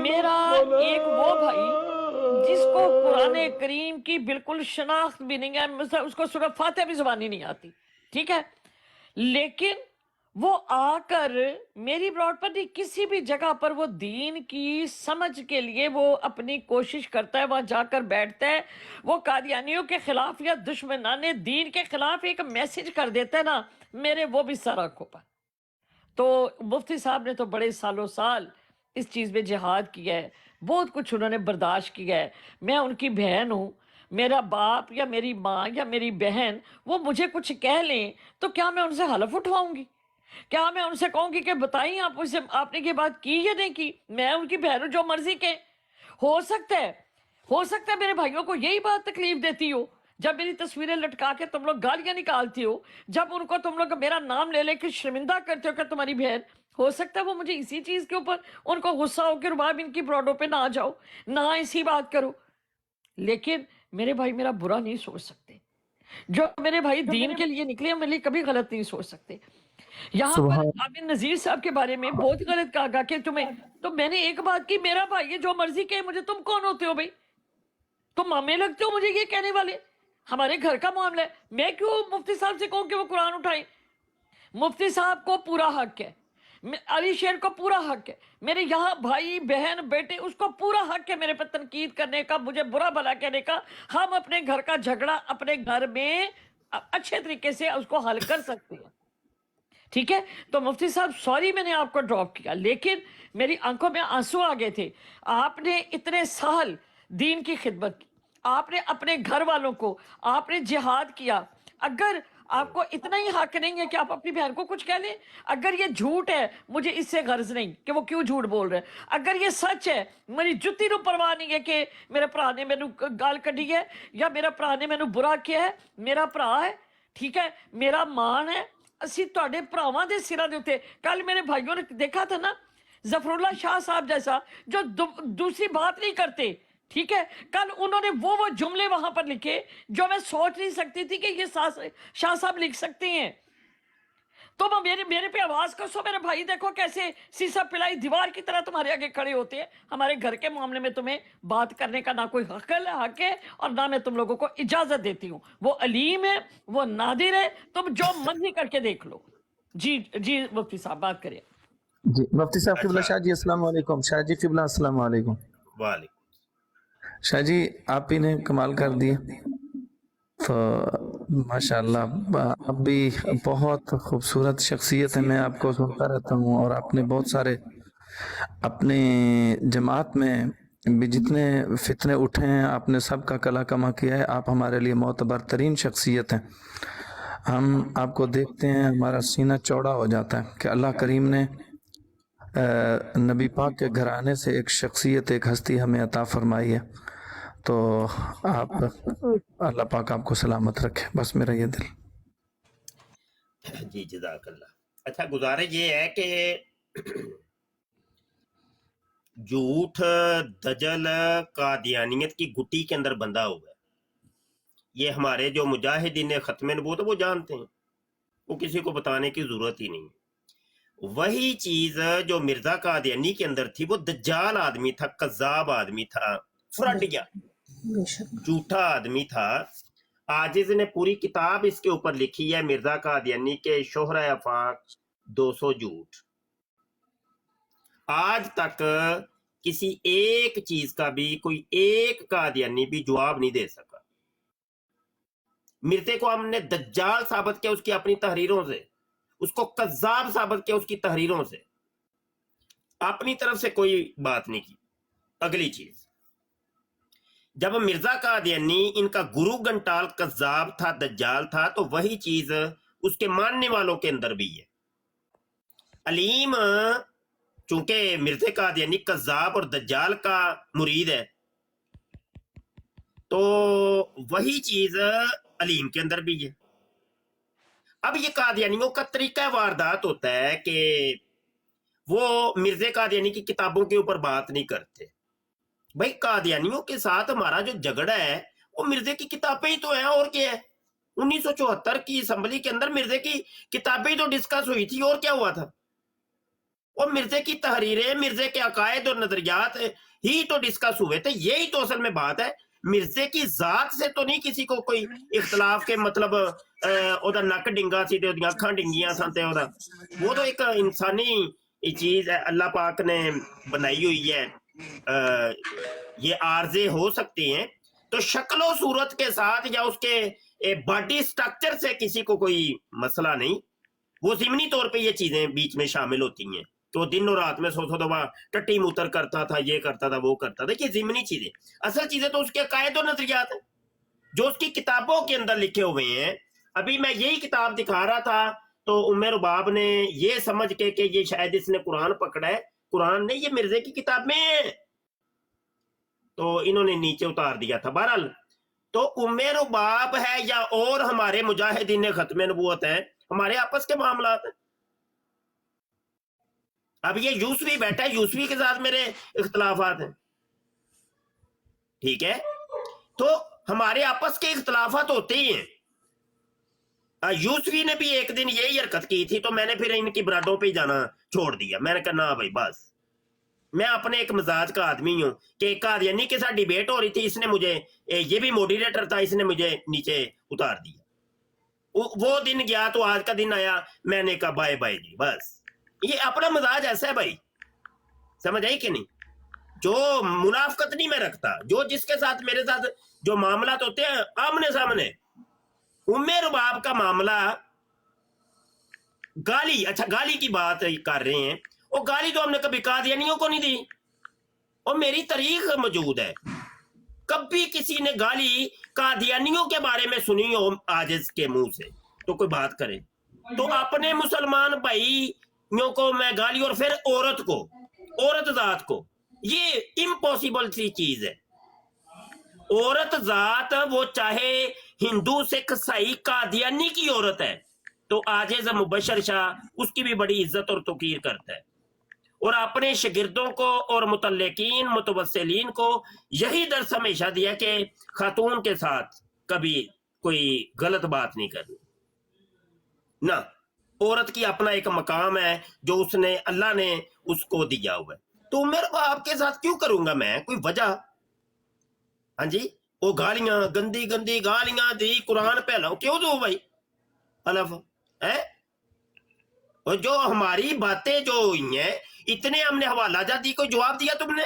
मेरा एक वो भाई जिसको कुरान करीम की बिल्कुल शनाख्त भी नहीं है, मतलब उसको सूरह फातिहा भी जुबानी नहीं आती, ठीक है, लेकिन वो आकर मेरी ब्रॉड पर नहीं, किसी भी जगह पर वो दीन की समझ के लिए वो अपनी कोशिश करता है, वहां जाकर बैठता है, वो कादियानियों के खिलाफ या दुश्मनाने दीन के खिलाफ एक मैसेज कर देता है ना, मेरे वो भी सर आंखों पर। तो मुफ्ती साहब ने तो बड़े सालों साल इस चीज़ में जिहाद किया है, बहुत कुछ उन्होंने बर्दाश्त किया है, मैं उनकी बहन हूँ, मेरा बाप या मेरी माँ या मेरी बहन वो मुझे कुछ कह लें तो क्या मैं उनसे हलफ उठवाऊंगी? क्या मैं उनसे कहूँगी कि बताइए आप उनसे आपने ये बात की या नहीं की? मैं उनकी बहन हूँ, जो मर्जी के। हो सकता है मेरे भाइयों को यही बात तकलीफ देती हो, जब मेरी तस्वीरें लटका के तुम लोग गालियां निकालती हो, जब उनको तुम लोग मेरा नाम ले लेकर शर्मिंदा करते हो कि तुम्हारी बहन, हो सकता है वो मुझे इसी चीज के ऊपर उनको गुस्सा हो कि रुबाब इनकी ब्रॉडों पे ना आ जाओ, ना इसी बात करो। लेकिन मेरे भाई मेरा बुरा नहीं सोच सकते, जो मेरे भाई दीन के लिए निकले मेरे लिए कभी गलत नहीं सोच सकते। यहाँ पर आपने नजीर साहब के बारे में बहुत गलत कहा कि तुम्हें, तो मैंने एक बात की, मेरा भाई है, जो मर्जी कहे मुझे, तुम कौन होते हो भाई? तुम मामे लगते हो मुझे ये कहने वाले? हमारे घर का मामला है, मैं क्यों मुफ्ती साहब से कहूँ कि वो कुरान उठाएं? मुफ्ती साहब को पूरा हक है, अली शेर को पूरा हक है, मेरे यहाँ भाई बहन बेटे उसको पूरा हक है मेरे पर तनकीद करने का, मुझे बुरा भला कहने का। हम अपने घर का झगड़ा अपने घर में अच्छे तरीके से उसको हल कर सकते हैं, ठीक है? तो मुफ्ती साहब सॉरी मैंने आपको ड्रॉप किया, लेकिन मेरी आंखों में आंसू आ गए थे। आपने इतने साल दीन की खिदमत की, आपने अपने घर वालों को आपने जिहाद किया, अगर आपको इतना ही हक नहीं है कि आप अपनी बहन को कुछ कह लें? अगर ये झूठ है, मुझे इससे गर्ज नहीं कि वो क्यों झूठ बोल रहे हैं। अगर ये सच है, मेरी जुत्ती नूं परवाह नहीं है कि मेरे भरा ने मैनू गाल कढ़ी है या मेरा भरा ने मैनू बुरा किया है। मेरा भरा है, ठीक है, मेरा मान है। ਅਸੀਂ ਤੁਹਾਡੇ ਭਰਾਵਾਂ ਦੇ ਸਿਰਾਂ ਦੇ ਉੱਤੇ, ਕੱਲ मेरे भाइयों ने देखा था ना, जफरुल्लाह शाह साहब जैसा जो दूसरी बात नहीं करते, ठीक है, कल उन्होंने वो जुमले वहां पर लिखे जो मैं सोच नहीं सकती थी कि ये शाह साहब लिख सकते हैं। तो मेरे पे आवाज कसो मेरे भाई, देखो कैसे सीसा पिलाई दीवार की तरह तुम्हारे आगे खड़े होते हैं। हमारे घर के मामले में तुम्हें बात करने का ना कोई हक है और ना मैं तुम लोगों को इजाजत देती हूँ। वो अलीम है, वो नादिर है, तुम जो मर्जी करके देख लो। जी जी मुफ्ती साहब बात करिए। जी मुफ्ती साहब किबला शाह जी अस्सलाम वालेकुम। शाह जी किबला अस्सलाम वालेकुम। वालेकुम। शाह जी आप ही ने कमाल कर दिए, तो माशाल्लाह आप भी बहुत खूबसूरत शख्सियत है। मैं आपको सुनता रहता हूँ और आपने बहुत सारे अपने जमात में भी जितने फितने उठे हैं आपने सब का कला कमा किया है। आप हमारे लिए मोतबर तरीन शख्सियत हैं। हम आपको देखते हैं हमारा सीना चौड़ा हो जाता है कि अल्लाह करीम ने नबी पाक के घराने से एक शख्सियत, एक हस्ती हमें अता फरमाई है। तो आप अल्लाह पाक आपको सलामत रखे, बस मेरा ये दिल। जी जज़ाकल्लाह। अच्छा, गुजारिश ये है कि झूठ, दजल, कादियानियत की गुटी के अंदर बंधा हुआ है। ये हमारे जो मुजाहिदीन खत्म नबूवत वो जानते हैं, वो किसी को बताने की जरूरत ही नहीं है। वही चीज जो मिर्जा कादियानी के अंदर थी, वो दज्जाल आदमी था, कज़्ज़ाब आदमी था, फ्रॉडिया, झूठा आदमी था। आजिज ने पूरी किताब इसके ऊपर लिखी है, मिर्जा कादियानी के शोहरा आफाक 200 झूठ। आज तक किसी एक चीज का भी कोई एक कादियानी भी जवाब नहीं दे सका। मिर्जे को हमने दज्जाल साबित किया उसकी अपनी तहरीरों से, उसको कज़्ज़ाब साबित किया उसकी तहरीरों से, अपनी तरफ से कोई बात नहीं की। अगली चीज, जब मिर्जा कादियानी इनका गुरु घंटाल कज़्ज़ाब था, दज्जाल था, तो वही चीज उसके मानने वालों के अंदर भी है। अलीम चूंकि मिर्जा कादियानी कज़्ज़ाब और दज्जाल का मुरीद है, तो वही चीज अलीम के अंदर भी है। अब ये कादियानियों का तरीका वारदात होता है कि वो मिर्जा कादियानी की किताबों के ऊपर बात नहीं करते। भाई, कादियानियों के साथ हमारा जो झगड़ा है वो मिर्जे की किताबें ही तो है, और क्या है। 1974 की असम्बली के अंदर मिर्जे की किताबें तो डिस्कस हुई थी, और क्या हुआ था। और मिर्जे की तहरीरें, मिर्जे के अकायद और नजरियात ही तो डिस्कस हुए थे। यही तो असल में बात है। मिर्जे की जात से तो नहीं किसी को कोई इख्तलाफ के मतलब ओदा नक डिंगा सी ते ओदियां अखां डिंगियां सन ते ओदा, वो तो एक इंसानी चीज है, अल्लाह पाक ने बनाई हुई है। ये आर्जे हो सकते हैं, तो शक्लो सूरत के साथ या उसके बॉडी स्ट्रक्चर से किसी को कोई मसला नहीं। वो ज़िमनी तौर पे ये चीजें बीच में शामिल होती हैं, तो दिन और रात में 100 दफा टट्टी मुतर करता था, ये करता था, वो करता था। ये ज़िमनी चीजें, असल चीजें तो उसके अकायद और नजरियात है जो उसकी किताबों के अंदर लिखे हुए हैं। अभी मैं यही किताब दिखा रहा था, तो उमर बाब ने ये समझ के कि ये शायद इसने कुरान पकड़ा है, कुरान नहीं, ये मिर्जे की किताब में है, तो इन्होंने नीचे उतार दिया था। बहरहाल, तो उमर बाब है या और हमारे मुजाहिदीन खत्म नबूवत है, हमारे आपस के मामला है। अब ये यूसुफी बैठा है, यूसुफी के साथ मेरे इख्तलाफात हैं, ठीक है, तो हमारे आपस के इख्तलाफात होते ही हैं। यूसुफी ने भी एक दिन यही हरकत की थी, तो मैंने फिर इनकी बराडों पे जाना छोड़ दिया। मैंने कहा ना भाई, बस मैं अपने एक मिजाज का आदमी हूं कि कादियानी के साथ डिबेट हो रही थी, इसने मुझे, ये भी मॉडरेटर था, इसने मुझे नीचे उतार दिया। वो दिन गया तो आज का दिन आया, मैंने कहा बाय बाय जी, बस। ये अपना मिजाज ऐसा है भाई, समझ आई कि नहीं। जो मुनाफकत नहीं मैं रखता, जो जिसके साथ मेरे साथ जो मामला होते हैं आमने सामने। उमर बाब का मामला गाली, अच्छा गाली की बात कर रहे हैं, वो गाली तो हमने कभी कादियानियों को नहीं दी, और मेरी तारीख मौजूद है, कभी किसी ने गाली कादियानियों के बारे में सुनी हो आजिज के मुंह से, तो कोई बात करे, तो अपने मुसलमान भाइयों को मैं गाली, और फिर औरत को, औरत जात को, ये इम्पॉसिबल सी चीज है। औरत जात वो चाहे हिंदू सिख ईसाई कादियानी की औरत है तो आजिज मुबशर शाह उसकी भी बड़ी इज्जत और तौकीर करता है, और अपने शागिर्दों को और मुतल्लिकीन मुतवस्सिलीन को यही दर्स हमेशा दिया कि खातून के साथ कभी कोई गलत बात नहीं करनी ना। औरत की अपना एक मकाम है जो उसने, अल्लाह ने उसको दिया हुआ है, तो मेरे बाप के साथ क्यों करूंगा मैं, कोई वजह? हाँ जी, वो गालियां, गंदी गंदी गालियां दी, कुरान पहलाओ, क्यों दो भाई अलफ है? और जो हमारी बातें जो हुई हैं, इतने हमने हवाला जात दी, कोई जवाब दिया तुमने?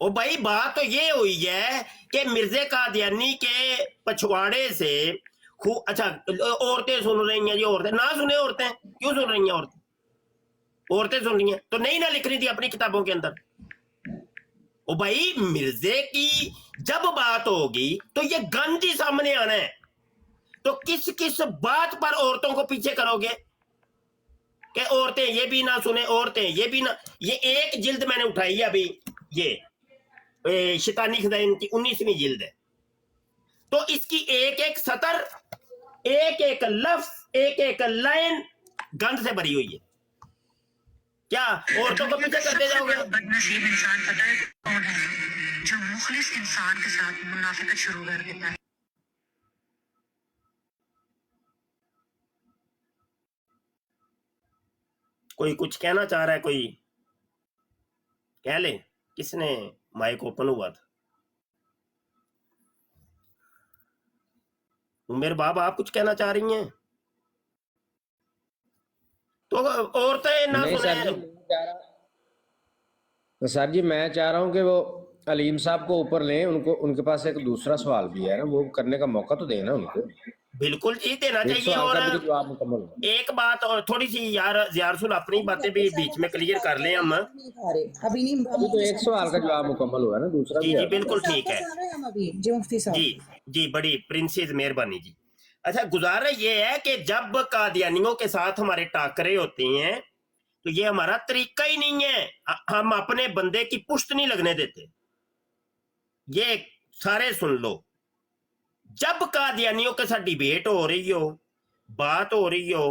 ओ भाई बात तो ये हुई है कि मिर्जे कादियानी के पछवाड़े से अच्छा, औरतें सुन रही हैं जी, औरतें ना सुने, औरतें क्यों सुन रही हैं? औरतें सुन रही हैं तो नहीं ना लिख रही थी अपनी किताबों के अंदर? ओ भाई मिर्जे की जब बात होगी तो ये गंद ही सामने आना है, तो किस किस बात पर औरतों को पीछे करोगे कि औरतें ये भी ना सुने, औरतें ये भी ना? ये एक जिल्द मैंने उठाई है अभी, ये शैतानी खज़ाइन की 19वीं जिल्द है, तो इसकी एक एक सतर, एक एक लफ्ज, एक एक लाइन गंद से भरी हुई है। क्या औरतों को पीछे करते जाओगे? बदनसीब इंसान पता है कौन है? जो मुखलिस इंसान के साथ मुनाफिकत शुरू कर देता है। कोई कुछ कहना चाह रहा है, कोई कह ले। किसने माइक ओपन हुआ था? मेरे बाप, आप कुछ कहना चाह रही हैं? तो औरतें ना सुने। सर जी मैं चाह रहा हूँ कि वो अलीम साहब को ऊपर लें, उनको, उनके पास एक दूसरा सवाल भी है ना, वो करने का मौका तो देना उनको। बिल्कुल जी देना चाहिए। और एक बात और थोड़ी सी यार जियारसुल, अपनी बातें भी बीच में क्लियर कर लें हम। अभी नहीं, अभी तो एक सवाल का जवाब मुकम्मल हुआ ना, दूसरा जी जी बिल्कुल ठीक है जी जी, बड़ी प्रिंसेस मेहरबानी जी। अच्छा, गुजारा ये है कि जब कादियानियों के साथ हमारे टाकरे होते हैं तो ये हमारा तरीका ही नहीं है, हम अपने बंदे की पुश्त नहीं लगने देते। ये सारे सुन लो, जब कादियानियों के साथ डिबेट हो रही हो, बात हो रही हो,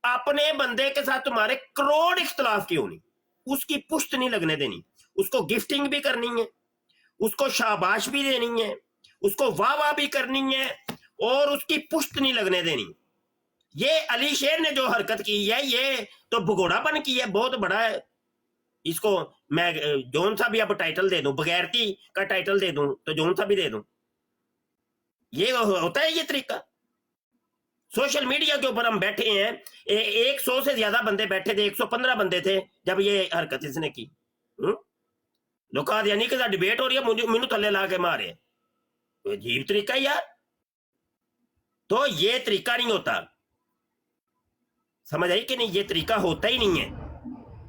अपने बंदे के साथ तुम्हारे करोड़ इख्तलाफ क्यों नहीं, उसकी पुश्त नहीं लगने देनी, उसको गिफ्टिंग भी करनी है, उसको शाबाश भी देनी है, उसको वाह वाह भी करनी है, और उसकी पुश्त नहीं लगने देनी। ये अली शेर ने जो हरकत की है, ये तो भगोड़ापन की है, बहुत बड़ा है। इसको मैं जौन सा भी अब टाइटल दे दूं, बगैरती का टाइटल दे दूं तो जौन सा भी दे दूं, ये होता है ये तरीका? सोशल मीडिया के ऊपर हम बैठे हैं, 100 से ज्यादा बंदे बैठे थे, 115 बंदे थे जब ये हरकत इसने की। लोग कादियानी के साथ डिबेट हो रही है, मुझे थल्ले ला के मारे, अजीब तरीका है यार। तो ये तरीका नहीं होता, समझ आई कि नहीं? ये तरीका होता ही नहीं है।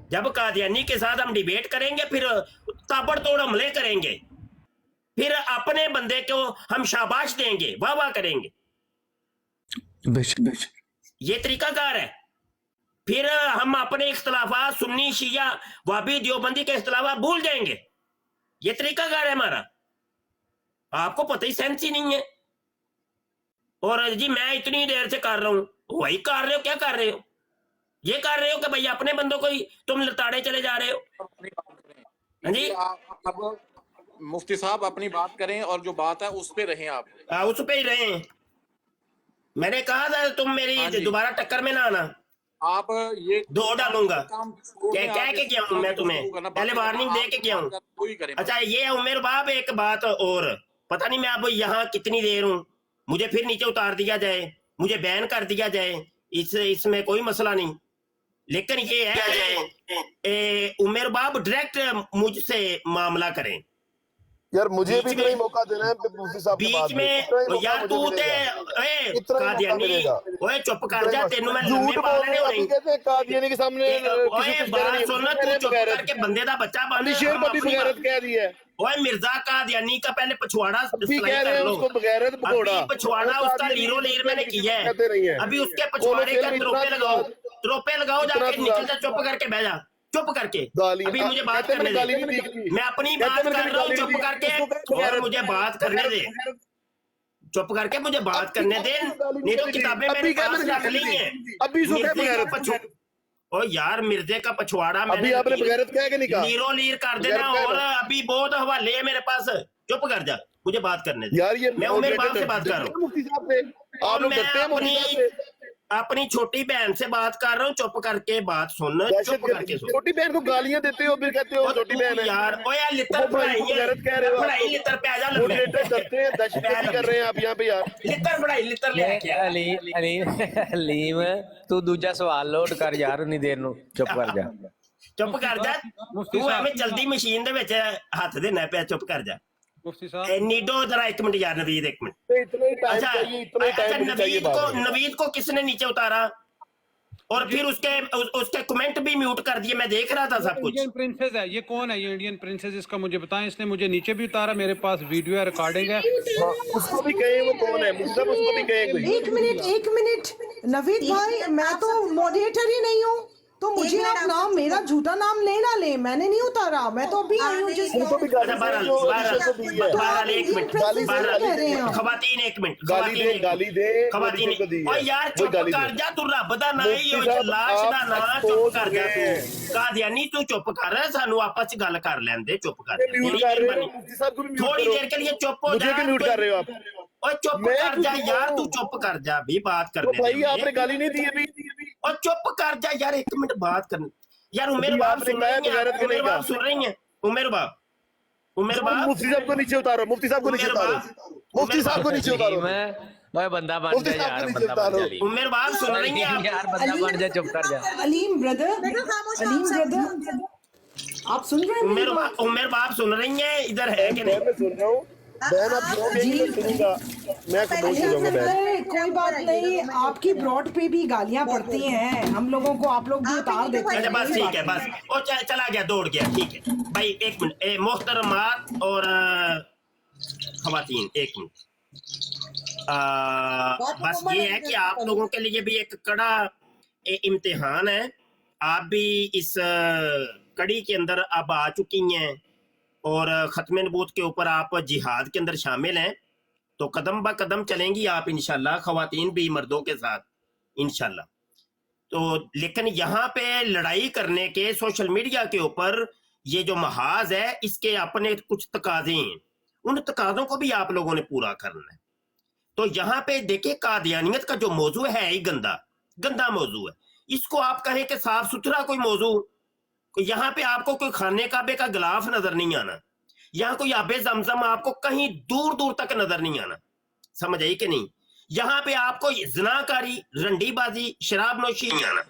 जब कादियानी के साथ हम डिबेट करेंगे, फिर ताबड़तोड़ हमले करेंगे, फिर अपने बंदे को हम शाबाश देंगे, वाह वाह करेंगे, ये तरीकाकार है। फिर हम अपने इख्तलाफात, सुन्नी शिया वाबी देवबंदी के इख्तलाफात भूल जाएंगे, ये तरीकाकार है हमारा। आपको पता ही सेंस ही नहीं है। और जी मैं इतनी देर से कर रहा हूं, वही कर रहे हो, क्या कर रहे हो? ये कर रहे हो कि भाई अपने बंदों को ही तुम लताड़े चले जा रहे हो। जी अब मुफ्ती साहब अपनी बात करें और जो बात है उस पे रहें, आप उस पे ही रहें। मैंने कहा था तुम मेरी दोबारा टक्कर में ना आना, आप ये दो डालूंगा। कह के क्या हूं मैं तुम्हें, पहले वार्निंग दे के क्या हूं। अच्छा ये उमेर बाप, एक बात और, पता नहीं मैं अब यहाँ कितनी देर हूँ, मुझे फिर नीचे उतार दिया जाए, मुझे बैन कर दिया जाए, इसमें कोई मसला नहीं। लेकिन ये है उमेर बाप डायरेक्ट मुझसे मामला करें, यार मुझे भी इतना ही मौका देना है मुफ्ती साहब के बाद बीच में यार तू ते ओए कादियानी ओए चुप कर जा तेनू मैं लम्बे पा लेने नहीं कहते हैं कादियानी के सामने ओए बात सुन तू चुप करके बंदे दा बच्चा बन अली शेर को भी बगैरत कह दी है ओए मिर्जा कादियानी का पहले पछवाड़ा अभी कह रहे हैं उसको बगैरत भगोड़ा पछवाड़ा उसका लीरो लीर मैंने किया है अभी उसके पछवाड़े का त्रोपे लगाओ जाके नीचे से चुप करके बह जा चुप करके अभी मुझे बात करने दे मैं अपनी बात कर रहा हूँ चुप करके और मुझे बात करने दे चुप करके मुझे बात करने दे नहीं तो किताबें मेरे पास रख ली हैं अभी ओ यार मिर्जे का पछवाड़ा अभी आपने बगैरत कहा कि नहीं कहा लीरो लीर कर देना और अभी बहुत हवाले है मेरे पास चुप कर जा मुझे बात करने दे यार ये मैं उमेर बाप से बात कर रहा हूँ मुफ्ती साहब से आप लोग डरते हैं मुफ्ती साहब से अपनी छोटी बहन से बात कर रहा हूँ चुप करके बात सुन चुप करके सुन छोटी बहन को गालियां देते हो फिर कहते हो छोटी बहन है यार ओ यार लितर पढ़ाई लितर पे आ जा मॉडरेटर डरते हैं दहशतगर्दी कर रहे हैं आप यहाँ पे यार लितर पढ़ाई लितर ले अलीम तू दूजा सवाल लोड कर यार उन्नी देर नु चुप कर जा चुप कर जा तू एवें जल्दी मशीन दे विच हत्थ देना पिया चुप कर जा मुफ्ती साहब नीडो जरा एक मिनट यार नवीद एक मिनट अच्छा नवीद को किसने नीचे उतारा और फिर उसके कमेंट भी म्यूट कर दिए मैं देख रहा था सब कुछ इंडियन प्रिंसेस है ये कौन है ये इंडियन प्रिंसेस इसका मुझे बताएं इसने मुझे नीचे भी उतारा मेरे पास वीडियो है रिकॉर्डिंग है उसको भी कहे वो कौन है मुझसे उसको भी कहे एक मिनट नवीद भाई मैं तो मॉडरेटर ही नहीं हूँ तो मुझे आप नाम मेरा झूठा नाम ले ना ले मैंने नहीं उतारा मैं तो अभी आई हूँ खवातीन एक मिनट गाली दे खवातीन ओ यार चुप कर जा तू रब दा ना ही लाश दा ना चुप कर जा तू कादियानी तू चुप कर सानू आपस च गल कर लेंदे चुप कर थोड़ी देर के लिए चुप हो जा म्यूट कर रहे हो आप और चुप कर जा यार तू चुप कर जा भी बात करने भाई आपने गाली नहीं दी अभी और चुप कर जा यार एक मिनट बात करने यार उमेर बाप सुन रही है उमेर बाप मुफ्ती साहब को नीचे उतारो मुफ्ती साहब को नीचे उतारो मुफ्ती साहब को नीचे उतारो मैं बंदा बन जा यार बंदा बन जा उमेर बाप सुन रही है यार बंदा बन जा चुप कर जा अलीम ब्रदर आप सुन रहे हैं उमेर बाप सुन रही है इधर है कि नहीं मैं सुन रहा हूँ कोई बात नहीं आपकी ब्रॉड पे भी गालियां पड़ती हैं हम लोगों को आप लोग भी उतार देते हैं बस ठीक है बस वो चला गया दौड़ गया ठीक है भाई एक मिनट मोहतरमात और खवातीन एक मिनट बस ये है कि आप लोगों के लिए भी एक कड़ा इम्तिहान है आप भी इस कड़ी के अंदर अब आ चुकी हैं और ख़त्म नबूत के ऊपर आप जिहाद के अंदर शामिल हैं तो कदम ब कदम चलेंगी आप इंशाल्लाह खवातीन भी मर्दों के साथ इंशाल्लाह तो लेकिन यहाँ पे लड़ाई करने के सोशल मीडिया के ऊपर ये जो महाज है इसके अपने कुछ तकाजे हैं उन तकाजों को भी आप लोगों ने पूरा करना है तो यहाँ पे देखिए कादियानियत का जो मौजू है ही गंदा मौजू है इसको आप कहें कि साफ सुथरा कोई मौजू यहाँ पे आपको कोई खाने काबे का गिलाफ नजर नहीं आना यहाँ कोई आबे जमजम आपको कहीं दूर दूर तक नजर नहीं आना समझ आई कि नहीं यहाँ पे आपको ज़िनाकारी रंडीबाजी शराब नोशी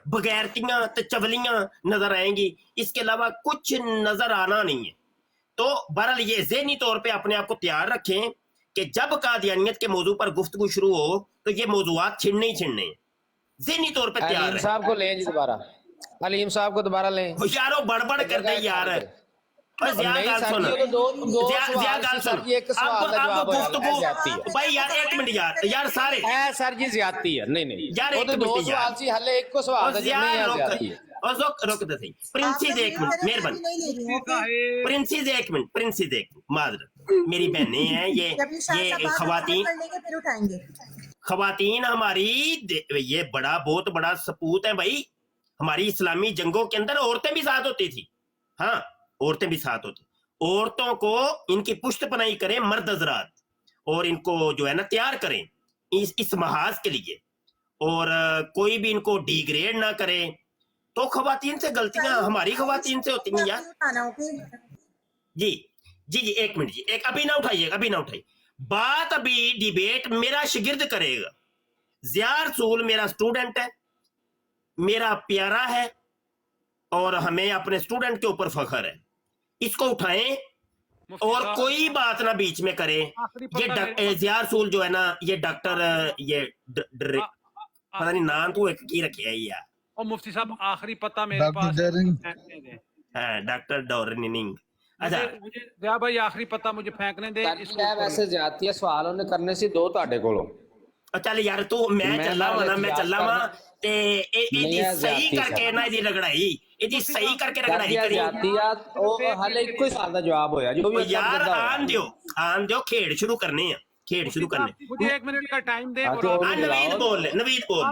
बगैरतियां चवलियां नजर आएंगी इसके अलावा कुछ नजर आना नहीं है तो बहरहाल ये ज़हनी तौर पे अपने आप को तैयार रखें कि जब कादियानियत के मौजू पर गुफ्तगू शुरू हो तो ये मौजूआत छिड़ने ही छिड़ने ज़हनी तौर पे तैयार साहब को लें दोबारा अलीम साहब को दोबारा लें यार वो बड़बड़ कर दे यार भाई यार एक मिनट यार सारे सर जी ज्यादती है नहीं यार एक दो सवाल सी हले एक को सवाल और रुक दे सही प्रिंसेस एक मिनट मेहरबानी प्रिंसेस एक मिनट माजरत मेरी बहनें हैं ये खवातीन हमारी ये बहुत बड़ा सपूत है भाई हमारी इस्लामी जंगों के अंदर औरतें भी साथ होती थी हाँ औरतें भी साथ होती औरतों को इनकी पुष्ट पनाही करें मर्द हजरात और इनको जो है ना तैयार करें इस महाज के लिए और कोई भी इनको डिग्रेड ना करे तो खवातीन से गलतियां हमारी खवातीन से होती हैं यार जी एक मिनट जी एक अभी ना उठाइए बात अभी डिबेट मेरा शिगिर्द करेगा ज़िया रसूल मेरा स्टूडेंट है मेरा प्यारा है और हमें अपने स्टूडेंट के ऊपर फख्र है इसको उठाएं और कोई बात ना बीच में करे। ये ज़िया रसूल जो है ना, ये डॉक्टर पता नहीं नाम तो एक की रखे है यार। और मुफ्ती साहब आखिरी पता मेरे पास है, डॉक्टर डॉर्निंग। अच्छा ज़िया भाई आखिरी पता मुझे फेंकने दे। वैसे जाती है सवाल उन्हें करने से दो ਤੁਹਾਡੇ ਕੋਲੋਂ। चल यार तू मैं चला वा ना, मैं चला वा ते ਇਹਦੀ ਸਹੀ ਕਰਕੇ ਨਾ ਇਹਦੀ ਰਗੜਾਈ, ਇਹਦੀ ਸਹੀ ਕਰਕੇ ਰਗੜਾਈ ਕਰੀ ਜਾਤੀ ਆ। ਉਹ ਹਾਲੇ ਇੱਕੋ ਹੀ ਸਾਲ ਦਾ ਜਵਾਬ ਹੋਇਆ ਜੋ ਵੀ यार। आन दियो खेड़ शुरू करने हैं, खेड़ शुरू करने। मुझे 1 मिनट का टाइम दे। नवीद बोल, नवीद बोल।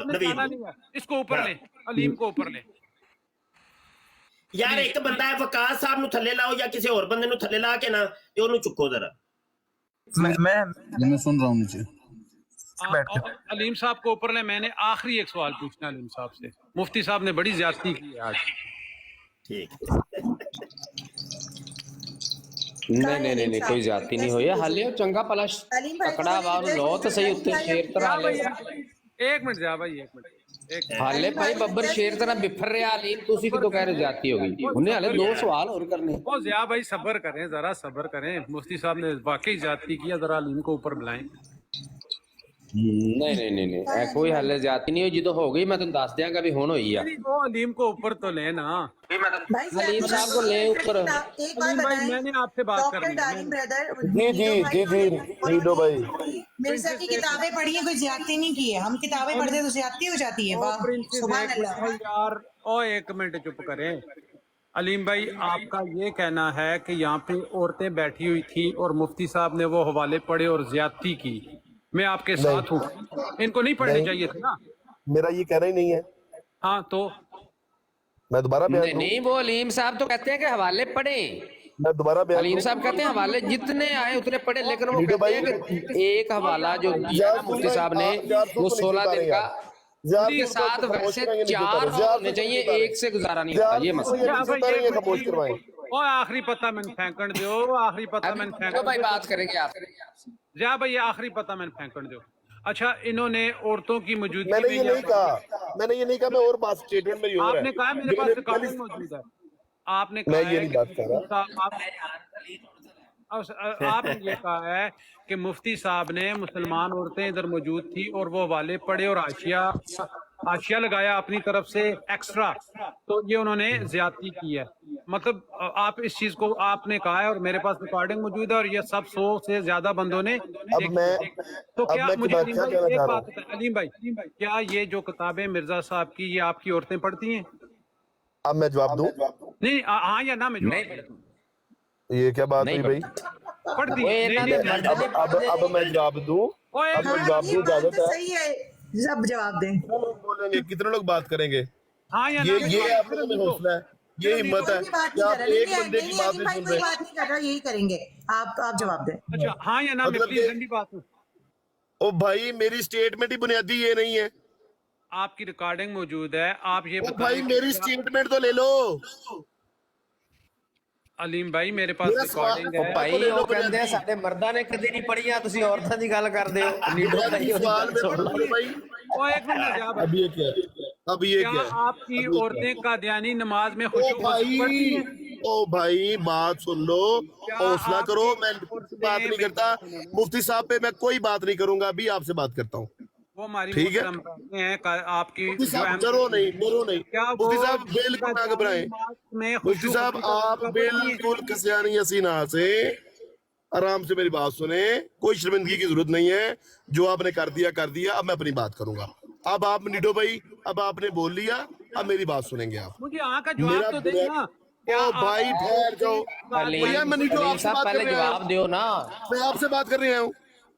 इसको ऊपर ले, अलीम को ऊपर ले। यार एक बंदा है वकास साहब नु थल्ले लाओ या किसी और बंदे नु थल्ले ला के ना ते ओनु चुको जरा। मैं सुन रहा हूँ नीचे। अलीम साहब को ऊपर ले। मैंने आखिरी एक सवाल पूछना अलीम साहब से। मुफ्ती साहब ने बड़ी ज्यादती की आज। ठीक। नहीं कोई ज्यादती नहीं हुई। हाले चंगा भला पकड़ा वा लो तो सही उत्ते शेर तरह हाले। 1 मिनट जा भाई, 1 मिनट। हाले भाई बब्बर शेर तरह बिफर रहा अलीम, तुसी कितों कह रहे ज्यादती हो गई? उन्हें हाले 2 सवाल और करने। ओ ज़िया भाई सब्र करें, जरा सब्र करें। मुफ्ती साहब ने वाकई ज्यादती किया, जरा अलीम को ऊपर बुलाएं। नहीं कोई हाले ज्यादती नहीं हुई। जो हो गई मैं तुम दस दियांगा भी हुण होई आ। वो अलीम को ऊपर तो ले ना। अलीम साहब को ले ऊपर। अलीम भाई मैंने आपसे बात करनी है। जी नीडो भाई, मिर्जा की किताबें पढ़ी है, कोई ज्यादती नहीं की है। हम किताबें पढ़ते तो ज्यादती हो जाती है। सुभान अल्लाह। यार ओ 1 मिनट चुप करें। अलीम भाई आपका ये कहना है कि यहाँ पे औरतें बैठी हुई थी और मुफ्ती साहब ने वो हवाले पढ़े और ज्यादती की। मैं आपके साथ हूँ, इनको नहीं पढ़ने चाहिए थे ना। मेरा ये कहना ही नहीं है। हाँ तो मैं दोबारा नहीं वो अलीम साहब तो कहते हैं कि हवाले पढ़े। मैं दोबारा अलीम साहब कहते हैं हवाले जितने आए उतने पढ़े, लेकिन वो कहते हैं कि एक हवाला जो दिया ना मुफ्ती साहब ने वो 16 दिन का, उसके साथ वैसे 4 होने चाहिए, 1 से गुजारा नहीं होता। ये मसला। और आखिरी पता मैंने फेंकन दो। आखिरी पता मैंने फेंकन भाई बात करेंगे आप। जा भाई आखिरी पता मैंने फेंकन दो। अच्छा इन्होंने औरतों की मौजूदगी मैंने ये नहीं कहा, मैं और बात स्टेटमेंट मेरी और है। आपने कहा मेरे पास रिकॉर्डिंग मौजूद है। आपने कहा मैं ये नहीं बात कर रहा। आपने ये कहा है कि मुफ्ती साहब ने मुसलमान औरतें इधर मौजूद थी और वो वाले पड़े और आशिया लगाया अपनी तरफ से एक्स्ट्रा, तो ये उन्होंने ज्यादती की है। मतलब आप इस चीज को आपने कहा है और मेरे पास रिकॉर्डिंग मौजूद है और ये सब 100 से ज्यादा बंदों ने तो क्या मुझे एक बात अलीम भाई, क्या ये जो किताबें मिर्जा साहब की ये आपकी औरतें पढ़ती हैं? अब मैं जवाब दूं? नहीं हाँ या ना मैं ये क्या बात है भाई? पढ़ती है। अब मैं जवाब दूं? अब मैं जवाब दूं? इजाजत है? सही है, सब जवाब दें। बोलेंगे कितने लोग बात करेंगे? हाँ या ये आप लोगों में हौसला है, ये हिम्मत है कि आप एक बंदे की बात नहीं सुन रहे। बात नहीं कर रहा, यही करेंगे। आप जवाब दें। अच्छा हाँ या ना मैं प्लीज ठंडी बात। ओ भाई मेरी स्टेटमेंट ही बुनियादी ये नहीं है। आपकी रिकॉर्डिंग मौजूद है, आप ये भाई मेरी स्टेटमेंट तो ले लो। अलीम भाई मेरे पास रिकॉर्डिंग है। भाई वो कहते हैं साडे मर्दां ने कदी नहीं पढ़ियां, तुसी औरतां दी गल करदे हो। नीडो भाई सवाल में पढ़ लो भाई। ओ एक मिनट जा भाई। अब ये क्या आपकी औरतें कादियानी नमाज में खुशू पढ़ती हैं? ओ भाई बात सुन लो, हौसला करो। मैं बात नहीं करता मुफ्ती साहब पे, मैं कोई बात नहीं करूंगा। अभी आपसे बात करता हूँ, वो हमारी ठीक है? आपकी डरो नहीं, डरो नहीं। मुफ्ती साहब बिल्कुल ना घबराएं। मुफ्ती साहब आप बिल्कुल कसियानी हसीना से आराम से मेरी बात सुने। कोई शर्मिंदगी की जरूरत नहीं है, जो आपने कर दिया। अब मैं अपनी बात करूंगा। अब आप नीडो भाई, अब आपने बोल लिया, अब मेरी बात सुनेंगे आप। मुझे यहाँ का जवाब तो देना। ओ भाई ठहर जाओ भैया, मैं नीडो आपसे बात कर रहा हूँ। जवाब दो ना, मैं आपसे बात कर रहा हूँ।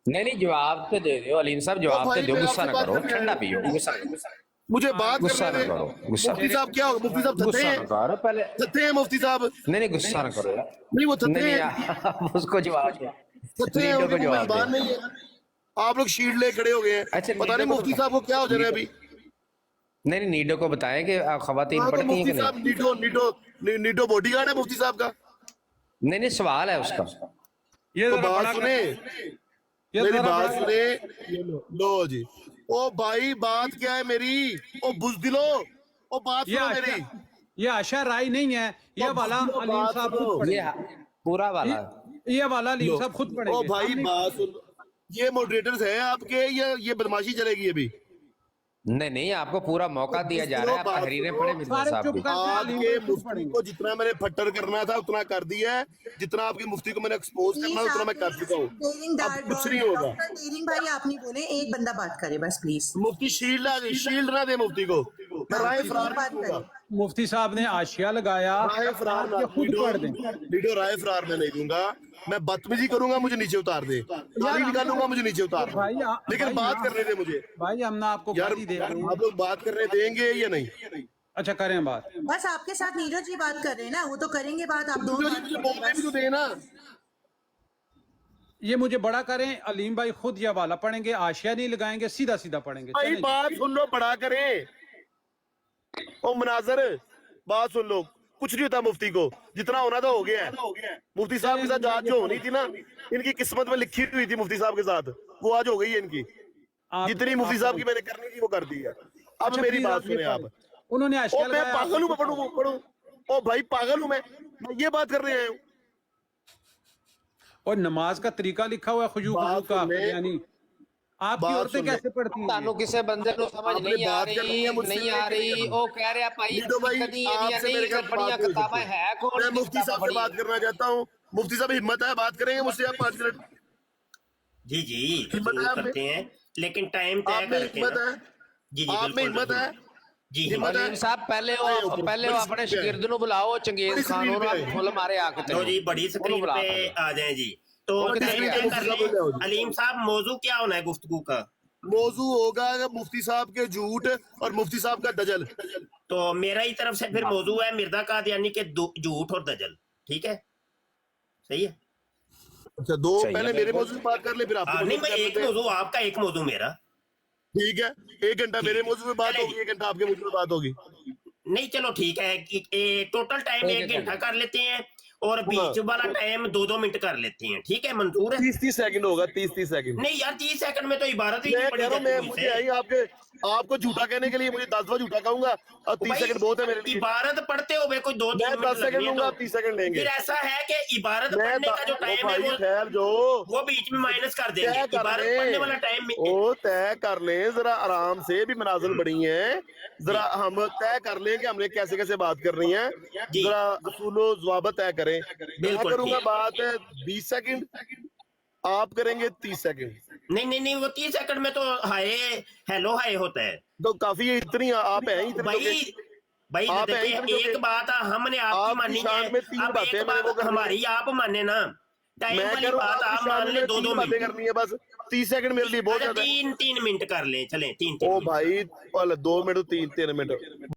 नहीं जवाब तो दे दो अलीम साहब, जवाब तो दो। गुस्सा ना करो, ठंडा पियो, गुस्सा मुझे बात गुस्सा ना करो। मुफ्ती साहब क्या होगा? मुफ्ती साहब थते हैं पहले, थते हैं मुफ्ती साहब। नहीं गुस्सा ना करो यार। नहीं वो थते हैं, उसको जवाब दो। थते हैं, उनको मेहमान नहीं है। आप लोग शीट ले खड़े हो गए हैं। अच्छा, पता नहीं मुफ्ती साहब को क्या हो जा रहा है अभी। नहीं नीडो को बताएं कि खवातीन पढ़ती हैं कि नहीं? नीडो बॉडीगार्ड है मुफ्ती साहब का। नहीं सवाल है उसका। ये तो बात सुने, मेरी बात सुने। लो जी, ओ भाई बात क्या है मेरी? ओ बुज़दिलो, ओ बात सुनो मेरी। ये आशा राय नहीं है, ये वाला अलीम साहब पूरा वाला ये हवाला अलीम साहब खुद ओ पढ़ेंगे। भाई हमने- बात सुन, ये मॉडरेटर्स हैं आपके या ये बदमाशी चलेगी अभी? नहीं नहीं, आपको पूरा मौका दिया जा रहा है, आप तहरीरें पढ़े मिर्जा सारे साहब चुप की। कर जाए, अलीम आपके भाई खुद मुफ्ती पढ़ेंगे। को जितना मैंने फट्टर करना था उतना कर दिया है, जितना आपके मुफ्ती को मैंने एक्सपोज करना है उतना मैं कर चुका हूँ। अब कुछ नहीं होगा। डेरिंग भाई आप नहीं बोले, एक बंदा बात करे बस प्लीज। मुफ्ती शील्ड ना दे मुफ्ती को, मैं राय फरार बात दूंगा। मुफ्ती साहब ने आशिया लगाया, राय फरार ना, ये खुद पढ़ दें। वीडियो राय फरार में नहीं दूंगा। मैं बदतमीजी करूंगा मुझे नीचे उतार दे, गाली निकालूंगा मुझे नीचे उतार दे। भाई लेकिन भाई, बात करने दे मुझे भाई हम ना आपको यार, गाली दे रहे हैं। आप लोग बात करने देंगे या नहीं? अच्छा करें बात। बस आपके साथ नीरज जी बात कर रहे हैं ना, वो तो करेंगे बात, आप दो मुझे बोलने भी तो देना। ये मुझे बड़ा करें, अलीम भाई खुद ये हवाला पढ़ेंगे, आशिया नहीं लगाएंगे, सीधा सीधा पढ़ेंगे। भाई चलें जी। बात सुन लो, बड़ा करें। ओ मुनाजर बात सुन लो, कुछ नहीं होता मुफ्ती को, जितना होना था हो गया है। मुफ्ती साहब के साथ आज जो होनी थी ना, इनकी किस्मत में लिखी हुई थी मुफ्ती साहब के साथ, वो आज हो गई है इनकी। जितनी मुफ्ती साहब की मैंने करनी थी वो कर दी है। अब अच्छा, मेरी प्लीज बात आप ये सुने आप। उन्होंने आशिया ओ मैं लगाया, पागल हूँ, मैं पढ़ूं। ओ भाई पागल हूँ मैं ये बात करने आया हूँ। और नमाज का तरीका लिखा हुआ है खुशू बात खुशू का, सुन ले। यानी आपकी बात औरतें सुन ले। कैसे पढ़ती हैं? तानू किसे बंदे को समझ आपने नहीं आ बात करनी रही, है मुझसे, नहीं आ मैं रही। करनी है। ओ कह रहे भाई नीडो भाई, कदी आपसे मेरे नहीं घर पढ़िया बात नहीं हो किताबें सकती। है कौन मैं सी मुफ्ती साहब किताबें से बात पढ़ी? करना चाहता हूँ। मुफ्ती साहब हिम्मत है, बात करेंगे मुझसे आप 5 मिनट? जी जी हिम्मत जरूर है आप में? करते हैं, लेकिन टाइम तय आप में करके हिम्मत ना। है? जी जी आप में बिल्कुल हिम्मत है? जी हिम्मत है? अलीम साहब पहले वो अपने शागिर्द नु बुलाओ, चंगेज बड़ी खान स्क्रीन और पे फुल मारे आके तो जी बड़ी स्क्रीन पे आ जाए जी। तो वो कितने टाइम की तय है? कर लें। अलीम साहब मौजू क्या होना है गुफ्तगू का? मौजू होगा मुफ्ती साहब के झूठ और मुफ्ती साहब का दजल। तो मेरा ही तरफ से फिर मौजू है मिर्जा कादियानी के झूठ और दजल। ठीक है, सही है। अच्छा दो पहले मेरे मौजू की बात कर ले, फिर आपके नहीं मौजू मैं पे एक कर लेते हैं। मौजू आपका, एक मौजू मेरा। ठीक है, 1 घंटा मेरे मौजू में बात होगी, 1 घंटा आपके मौजू में बात होगी। नहीं चलो ठीक है, टोटल टाइम 1 घंटा कर लेते हैं और बीच वाला टाइम 2-2 मिनट कर लेते हैं। ठीक है, मंजूर है? 30-30 सेकंड होगा, 30-30 सेकंड। नहीं यार 30 सेकंड में तो इबारत ही मैं नहीं कह पड़ी रहा हूँ, मैं मुझे आई आपको झूठा कहने के लिए, मुझे 10 बार झूठा कहूंगा और 30 सेकंड बहुत है मेरे लिए। इबारत पढ़ते हुए कोई 2-3 मैं मिनट 10 सेकंड लूंगा, आप 30 सेकंड लेंगे। फिर ऐसा है कि इबारत मैं पढ़ने का जो टाइम है खैर जो वो बीच में माइनस कर देंगे। तय कर इबारत लें। पढ़ने वाला टाइम ओ तय कर लें जरा आराम से, भी मनाजिल बड़ी हैं, जरा हम तय कर लें कि हमने कैसे कैसे बात करनी है, जरा असूलो ज़वाबत तय करें। मैं करूंगा बात 20 सेकंड, आप करेंगे 30 सेकंड। नहीं वो 30 सेकंड में तो हाय हेलो हाय होता है। तो काफी है, इतनी आप हैं इतनी भाई आप हैं देखिए, इतने एक बात हमने आपकी मानी है, शान में 3 अब बातें एक मेरे को बात करनी हमारी आप माने ना, टाइम मैं वाली कह रहा बात हूँ आप मान ले 2-2 बातें मिनट करनी है बस। 30 सेकंड मेरे लिए बहुत ज्यादा है। 3-3 मिनट कर ले, चले 3-3 ओ भाई 2 मिनट 3 मिनट